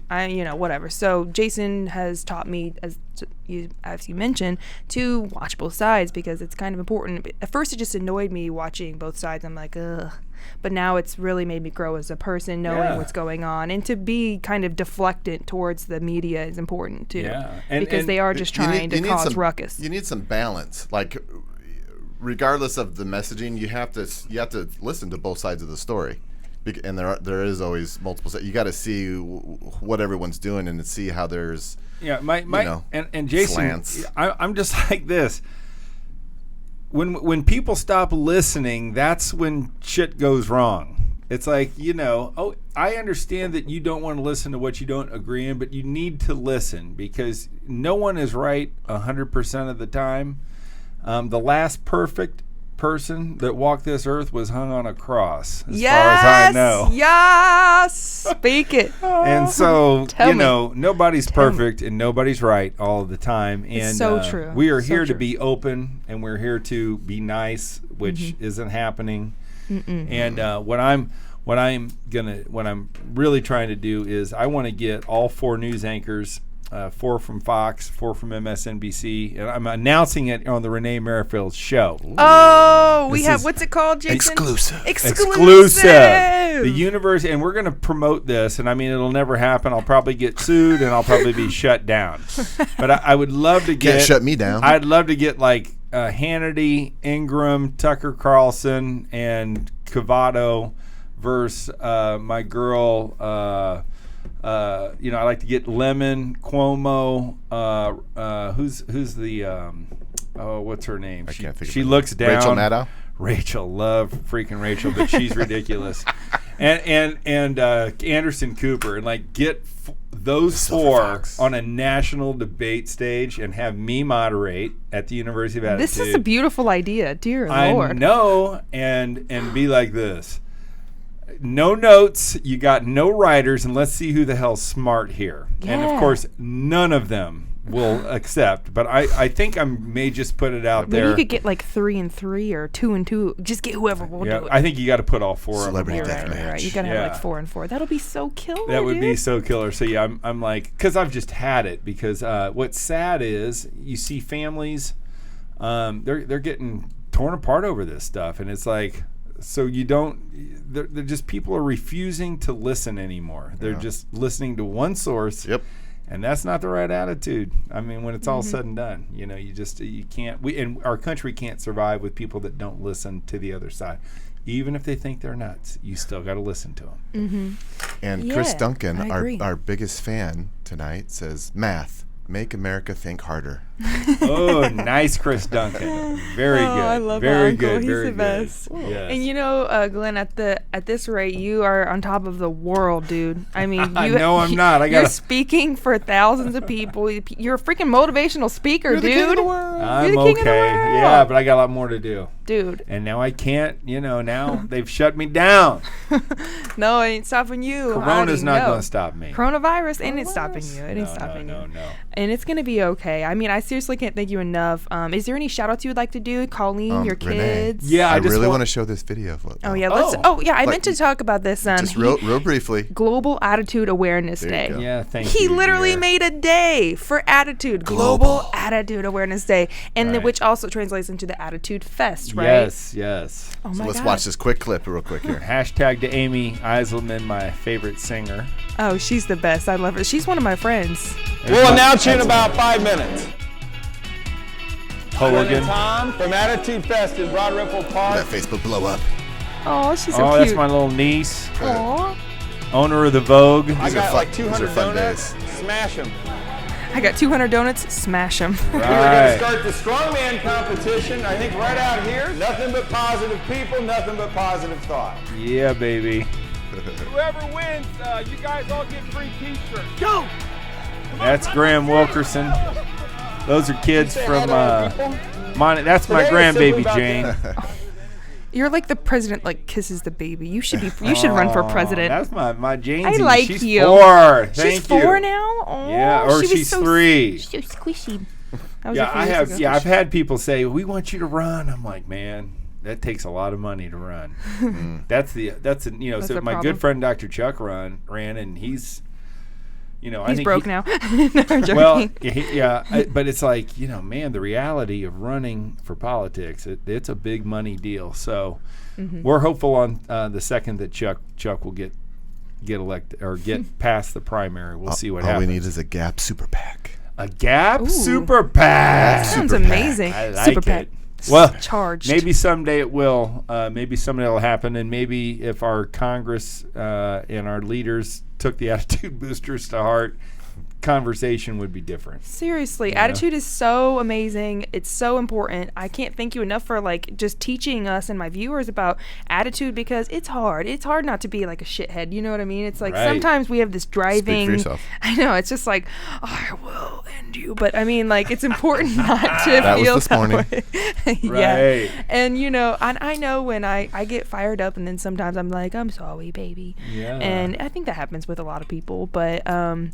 Speaker 1: Whatever. So Jason has taught me, as you mentioned, to watch both sides, because it's kind of important. At first, it just annoyed me watching both sides. I'm like, ugh. But now it's really made me grow as a person, knowing what's going on, and to be kind of deflectant towards the media is important too.
Speaker 4: Yeah.
Speaker 1: Because they are just trying to cause ruckus.
Speaker 2: You need some balance. Like, regardless of the messaging, you have to listen to both sides of the story, and there is always multiple sides. You got to see what everyone's doing and see how there's
Speaker 4: and Jason,
Speaker 2: slants.
Speaker 4: I'm just like this. When people stop listening, that's when shit goes wrong. It's like, I understand that you don't want to listen to what you don't agree in, but you need to listen, because no one is right 100% of the time. The last perfect person that walked this earth was hung on a cross, as far as I know.
Speaker 1: Yes. Speak it.
Speaker 4: And so,
Speaker 1: Tell me.
Speaker 4: nobody's perfect and nobody's right all the time. And
Speaker 1: It's so true.
Speaker 4: We are
Speaker 1: So
Speaker 4: here to
Speaker 1: true.
Speaker 4: be open, and we're here to be nice, which isn't happening. And what I'm really trying to do is I want to get all 4 news anchors, 4 from Fox, 4 from MSNBC, and I'm announcing it on the Renee Merrifield show.
Speaker 1: Oh, we
Speaker 4: This
Speaker 1: have,
Speaker 4: is
Speaker 1: what's it called, Jason?
Speaker 2: Exclusive.
Speaker 4: Exclusive. The universe, and we're going to promote this, and I mean, it'll never happen. I'll probably get sued, and I'll probably be shut down. But I would love to get...
Speaker 2: Can't shut me down.
Speaker 4: I'd love to get, like, Hannity, Ingram, Tucker Carlson, and Cavato versus my girl... I like to get Lemon, Cuomo. Who's the? What's her name?
Speaker 2: I can't think of
Speaker 4: She
Speaker 2: her
Speaker 4: looks
Speaker 2: name.
Speaker 4: down.
Speaker 2: Rachel Maddow.
Speaker 4: Rachel, love freaking Rachel, but she's ridiculous. And Anderson Cooper, and like get those
Speaker 2: Silver
Speaker 4: 4
Speaker 2: Fox.
Speaker 4: on a national debate stage and have me moderate at the University of Attitude.
Speaker 1: This is a beautiful idea, dear
Speaker 4: I
Speaker 1: Lord.
Speaker 4: know, and be like this. No notes, you got no writers, and let's see who the hell's smart here. And of
Speaker 1: Yeah.
Speaker 4: course, none of them will accept. But I think I may just put it out
Speaker 1: Maybe
Speaker 4: there.
Speaker 1: you could get like 3 and 3 or 2 and 2. Just get whoever will do it.
Speaker 4: I think you got to put all 4
Speaker 2: Celebrity
Speaker 4: of them.
Speaker 2: death match.
Speaker 1: Right. You gotta have
Speaker 4: Yeah.
Speaker 1: like 4 and 4. That'll be so killer.
Speaker 4: That would be
Speaker 1: dude.
Speaker 4: so killer. So yeah, I'm like, because I've just had it. Because what's sad is you see families, they're getting torn apart over this stuff, and it's like, so you don't. They're just, people are refusing to listen anymore. They're just listening to one source.
Speaker 2: Yep.
Speaker 4: And that's not the right attitude. I mean, when it's all said and done, you can't. And our country can't survive with people that don't listen to the other side. Even if they think they're nuts, you still got to listen to them.
Speaker 2: And Chris
Speaker 1: Yeah,
Speaker 2: Duncan,
Speaker 1: I agree.
Speaker 2: our biggest fan tonight, says, "Math, make America think harder."
Speaker 4: Oh, nice, Chris Duncan. Very good.
Speaker 1: I love
Speaker 4: very
Speaker 1: my uncle.
Speaker 4: good.
Speaker 1: He's
Speaker 4: very
Speaker 1: the
Speaker 4: good.
Speaker 1: best.
Speaker 4: Yes.
Speaker 1: And Glenn, at this rate, you are on top of the world, dude. I mean, you,
Speaker 4: No, I'm not.
Speaker 1: You're speaking for thousands of people. You're a freaking motivational speaker, dude.
Speaker 2: King of the world.
Speaker 4: I'm
Speaker 1: You're the king of the
Speaker 4: okay.
Speaker 1: world.
Speaker 4: Yeah, but I got a lot more to do.
Speaker 1: Dude,
Speaker 4: And now I can't, now they've shut me down.
Speaker 1: no, it ain't stopping you.
Speaker 4: Corona's not going to stop me.
Speaker 1: Coronavirus ain't stopping you. It ain't stopping you.
Speaker 4: No.
Speaker 1: And it's going to be okay. I mean, I seriously can't thank you enough. Is there any shout outs you would like to do? Colleen, your
Speaker 2: Renee.
Speaker 1: kids?
Speaker 4: Yeah,
Speaker 2: I
Speaker 4: I just
Speaker 2: really
Speaker 4: want
Speaker 2: want to show this video.
Speaker 1: Oh, yeah. Let's. I meant to talk about this.
Speaker 2: Just real briefly.
Speaker 1: Global Attitude Awareness
Speaker 2: There you
Speaker 1: Day.
Speaker 2: go.
Speaker 4: Yeah, thank
Speaker 1: He
Speaker 4: you.
Speaker 1: literally
Speaker 4: dear.
Speaker 1: made a day for attitude, Global Attitude Awareness Day, and
Speaker 4: Right.
Speaker 1: which also translates into the Attitude Fest, right?
Speaker 4: Yes.
Speaker 1: Oh
Speaker 2: So
Speaker 1: my
Speaker 2: let's
Speaker 1: God.
Speaker 2: watch this quick clip real quick here.
Speaker 4: Hashtag to Amy Eiselman, my favorite singer.
Speaker 1: Oh, she's the best. I love her. She's one of my friends.
Speaker 3: We'll announce you in about 5 minutes.
Speaker 4: Hooligan.
Speaker 3: Tom from Attitude Fest in Broad Ripple Park.
Speaker 2: That Facebook blow up.
Speaker 1: Oh, she's so
Speaker 4: Oh,
Speaker 1: cute.
Speaker 4: that's my little niece,
Speaker 1: Aw.
Speaker 4: owner of the Vogue.
Speaker 3: I
Speaker 2: These are
Speaker 3: got
Speaker 2: fun-
Speaker 3: like
Speaker 2: these are
Speaker 3: 200
Speaker 2: fun
Speaker 3: donuts.
Speaker 2: days.
Speaker 3: Smash them.
Speaker 1: I got 200 donuts. Smash them.
Speaker 3: We're going to
Speaker 4: Right.
Speaker 3: start the strongman competition, I think, right out here. Nothing but positive people, nothing but positive thought.
Speaker 4: Yeah, baby.
Speaker 3: Whoever wins, you guys all get free t-shirts.
Speaker 1: Go!
Speaker 4: That's Graham Wilkerson. Those are kids
Speaker 3: Say
Speaker 4: from
Speaker 3: hi to people.
Speaker 4: that's my
Speaker 3: Today is simply
Speaker 4: grandbaby
Speaker 3: about
Speaker 4: Jane.
Speaker 1: You're like the president, like kisses the baby. You should be. You should run for
Speaker 4: Oh,
Speaker 1: president.
Speaker 4: That's my Jane.
Speaker 1: I like
Speaker 4: she's
Speaker 1: you.
Speaker 4: 4. Thank
Speaker 1: She's 4
Speaker 4: you.
Speaker 1: now. Oh,
Speaker 4: Yeah, or
Speaker 1: she was
Speaker 4: she's
Speaker 1: so
Speaker 4: 3.
Speaker 1: So squishy. That was
Speaker 4: Yeah,
Speaker 1: a few
Speaker 4: I
Speaker 1: years
Speaker 4: have.
Speaker 1: ago.
Speaker 4: Yeah, I've had people say, "We want you to run." I'm like, man, that takes a lot of money to run. That's so
Speaker 1: That's
Speaker 4: my
Speaker 1: the problem.
Speaker 4: good friend Dr. Chuck ran, and he's, I
Speaker 1: He's
Speaker 4: think
Speaker 1: broke now. No, I'm joking.
Speaker 4: Well, but it's like, man, the reality of running for politics, it's a big money deal. So we're hopeful on the second that Chuck will get elected or get past the primary. We'll see what
Speaker 2: All
Speaker 4: happens.
Speaker 2: we need is a Gap Super PAC.
Speaker 4: A Gap
Speaker 1: Ooh.
Speaker 4: Super PAC.
Speaker 1: Sounds
Speaker 2: Super PAC.
Speaker 1: amazing.
Speaker 4: I like
Speaker 1: Super
Speaker 4: it.
Speaker 1: PAC.
Speaker 4: Well,
Speaker 1: Charged.
Speaker 4: maybe someday it will. Maybe someday it'll happen, and maybe if our Congress and our leaders took the attitude boosters to heart, conversation would be different.
Speaker 1: Seriously, attitude is so amazing. It's so important. I can't thank you enough for like just teaching us and my viewers about attitude because it's hard. It's hard not to be like a shithead. You know what I mean? It's like
Speaker 4: Right.
Speaker 1: sometimes we have this driving.
Speaker 2: yourself.
Speaker 1: I know. It's just like I will end you, but I mean, like it's important not to
Speaker 2: That was
Speaker 1: feel
Speaker 2: this morning.
Speaker 1: that way. Yeah,
Speaker 4: Right.
Speaker 1: and I know when I get fired up, and then sometimes I'm like, I'm sorry, baby.
Speaker 4: Yeah.
Speaker 1: And I think that happens with a lot of people, but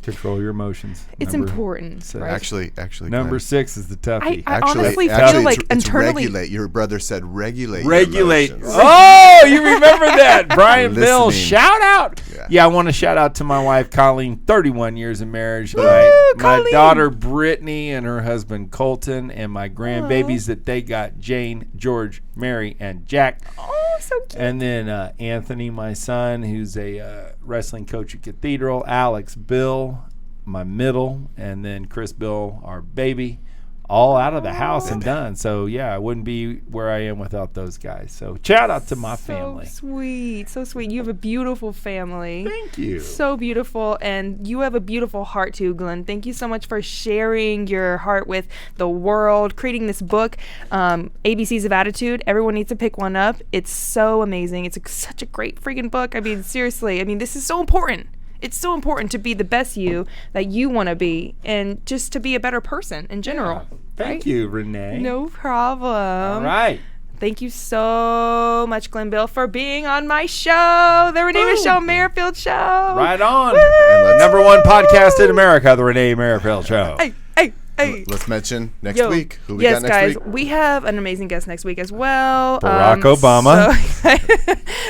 Speaker 4: Control your emotions.
Speaker 1: it's important.
Speaker 4: six.
Speaker 1: Right?
Speaker 2: Actually,
Speaker 4: Number
Speaker 2: Glenn,
Speaker 4: 6 is the toughie.
Speaker 1: I honestly feel like
Speaker 2: it's
Speaker 1: internally-
Speaker 2: regulate. Your brother said regulate. your
Speaker 4: Regulate.
Speaker 2: emotions.
Speaker 4: Oh, you remember that. Brian Bill,
Speaker 2: Listening.
Speaker 4: shout out.
Speaker 2: Yeah.
Speaker 4: Yeah, I want to shout out to my wife, Colleen, 31 years of marriage.
Speaker 1: Woo,
Speaker 4: My
Speaker 1: Colleen.
Speaker 4: daughter, Brittany, and her husband, Colton, and my grandbabies that they got, Jane, George, Mary, and Jack.
Speaker 1: Oh, so cute.
Speaker 4: And then Anthony, my son, who's a wrestling coach at Cathedral. Alex, Bill, my middle, and then Chris Bill, our baby, all out of the house and done. So yeah, I wouldn't be where I am without those guys. So shout out to my family.
Speaker 1: So sweet. So sweet. You have a beautiful family.
Speaker 4: Thank you.
Speaker 1: So beautiful. And you have a beautiful heart too, Glenn. Thank you so much for sharing your heart with the world, creating this book, ABCs of Attitude. Everyone needs to pick one up. It's so amazing. It's such a great freaking book. I mean, seriously. I mean, this is so important. It's so important to be the best you that you want to be and just to be a better person in general.
Speaker 4: Thank
Speaker 1: right?
Speaker 4: you, Renee.
Speaker 1: No problem.
Speaker 4: All right.
Speaker 1: Thank you so much, Glenn Bill, for being on my show, the Renee Michelle Merrifield Show.
Speaker 4: Right on.
Speaker 2: And let's-
Speaker 4: Number 1 podcast in America, the Renee Merrifield Show.
Speaker 1: Hey, hey. Hey.
Speaker 2: Let's mention next
Speaker 1: Yo.
Speaker 2: week. Who we
Speaker 1: Yes,
Speaker 2: got next
Speaker 1: guys,
Speaker 2: week?
Speaker 1: we have an amazing guest next week as well.
Speaker 4: Barack Obama.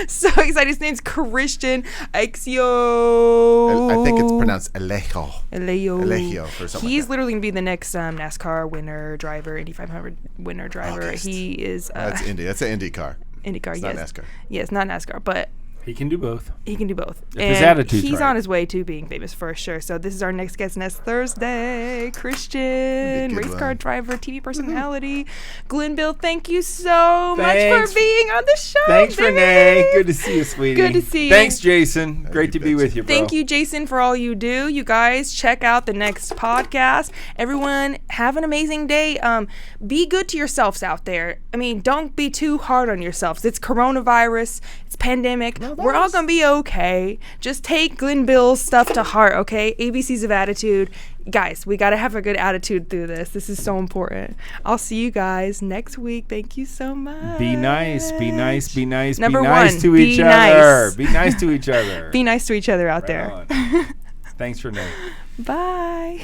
Speaker 1: So excited. His name's Christian Aixio.
Speaker 2: I think it's pronounced Alejo.
Speaker 1: Alejo.
Speaker 2: Or something
Speaker 1: He's
Speaker 2: like that.
Speaker 1: literally going to be the next NASCAR winner driver, Indy 500 winner driver.
Speaker 2: August.
Speaker 1: He is
Speaker 2: That's Indy. That's an Indy car.
Speaker 1: IndyCar,
Speaker 2: It's
Speaker 1: yes.
Speaker 2: not NASCAR.
Speaker 1: Yes, not NASCAR, but
Speaker 4: He can do both.
Speaker 1: he can do both.
Speaker 4: If his attitude's
Speaker 1: he's
Speaker 4: right.
Speaker 1: on his way to being famous for sure. So this is our next guest next Thursday. Christian,
Speaker 2: Good
Speaker 1: race car
Speaker 2: one.
Speaker 1: driver, TV personality. Glenville, thank you so
Speaker 4: Thanks.
Speaker 1: much for being on the show.
Speaker 4: Thanks,
Speaker 1: baby.
Speaker 4: Renee. Good to see you, sweetie.
Speaker 1: Good to see you.
Speaker 4: Thanks, Jason. Great to be with you, bro.
Speaker 1: Thank you, Jason, for all you do. You guys check out the next podcast. Everyone, have an amazing day. Be good to yourselves out there. I mean, don't be too hard on yourselves. It's coronavirus. It's pandemic. We're all gonna be okay. Just take Glenville's stuff to heart, okay? ABCs of attitude. Guys, we gotta have a good attitude through this. This is so important. I'll see you guys next week. Thank you so much.
Speaker 4: Be nice. Be nice. Be nice.
Speaker 1: Number
Speaker 4: be nice
Speaker 1: one,
Speaker 4: to
Speaker 1: be
Speaker 4: each
Speaker 1: nice.
Speaker 4: other. Be nice to each other.
Speaker 1: Be nice to each other out
Speaker 4: Right
Speaker 1: there.
Speaker 4: on. Thanks, Renee.
Speaker 1: Bye.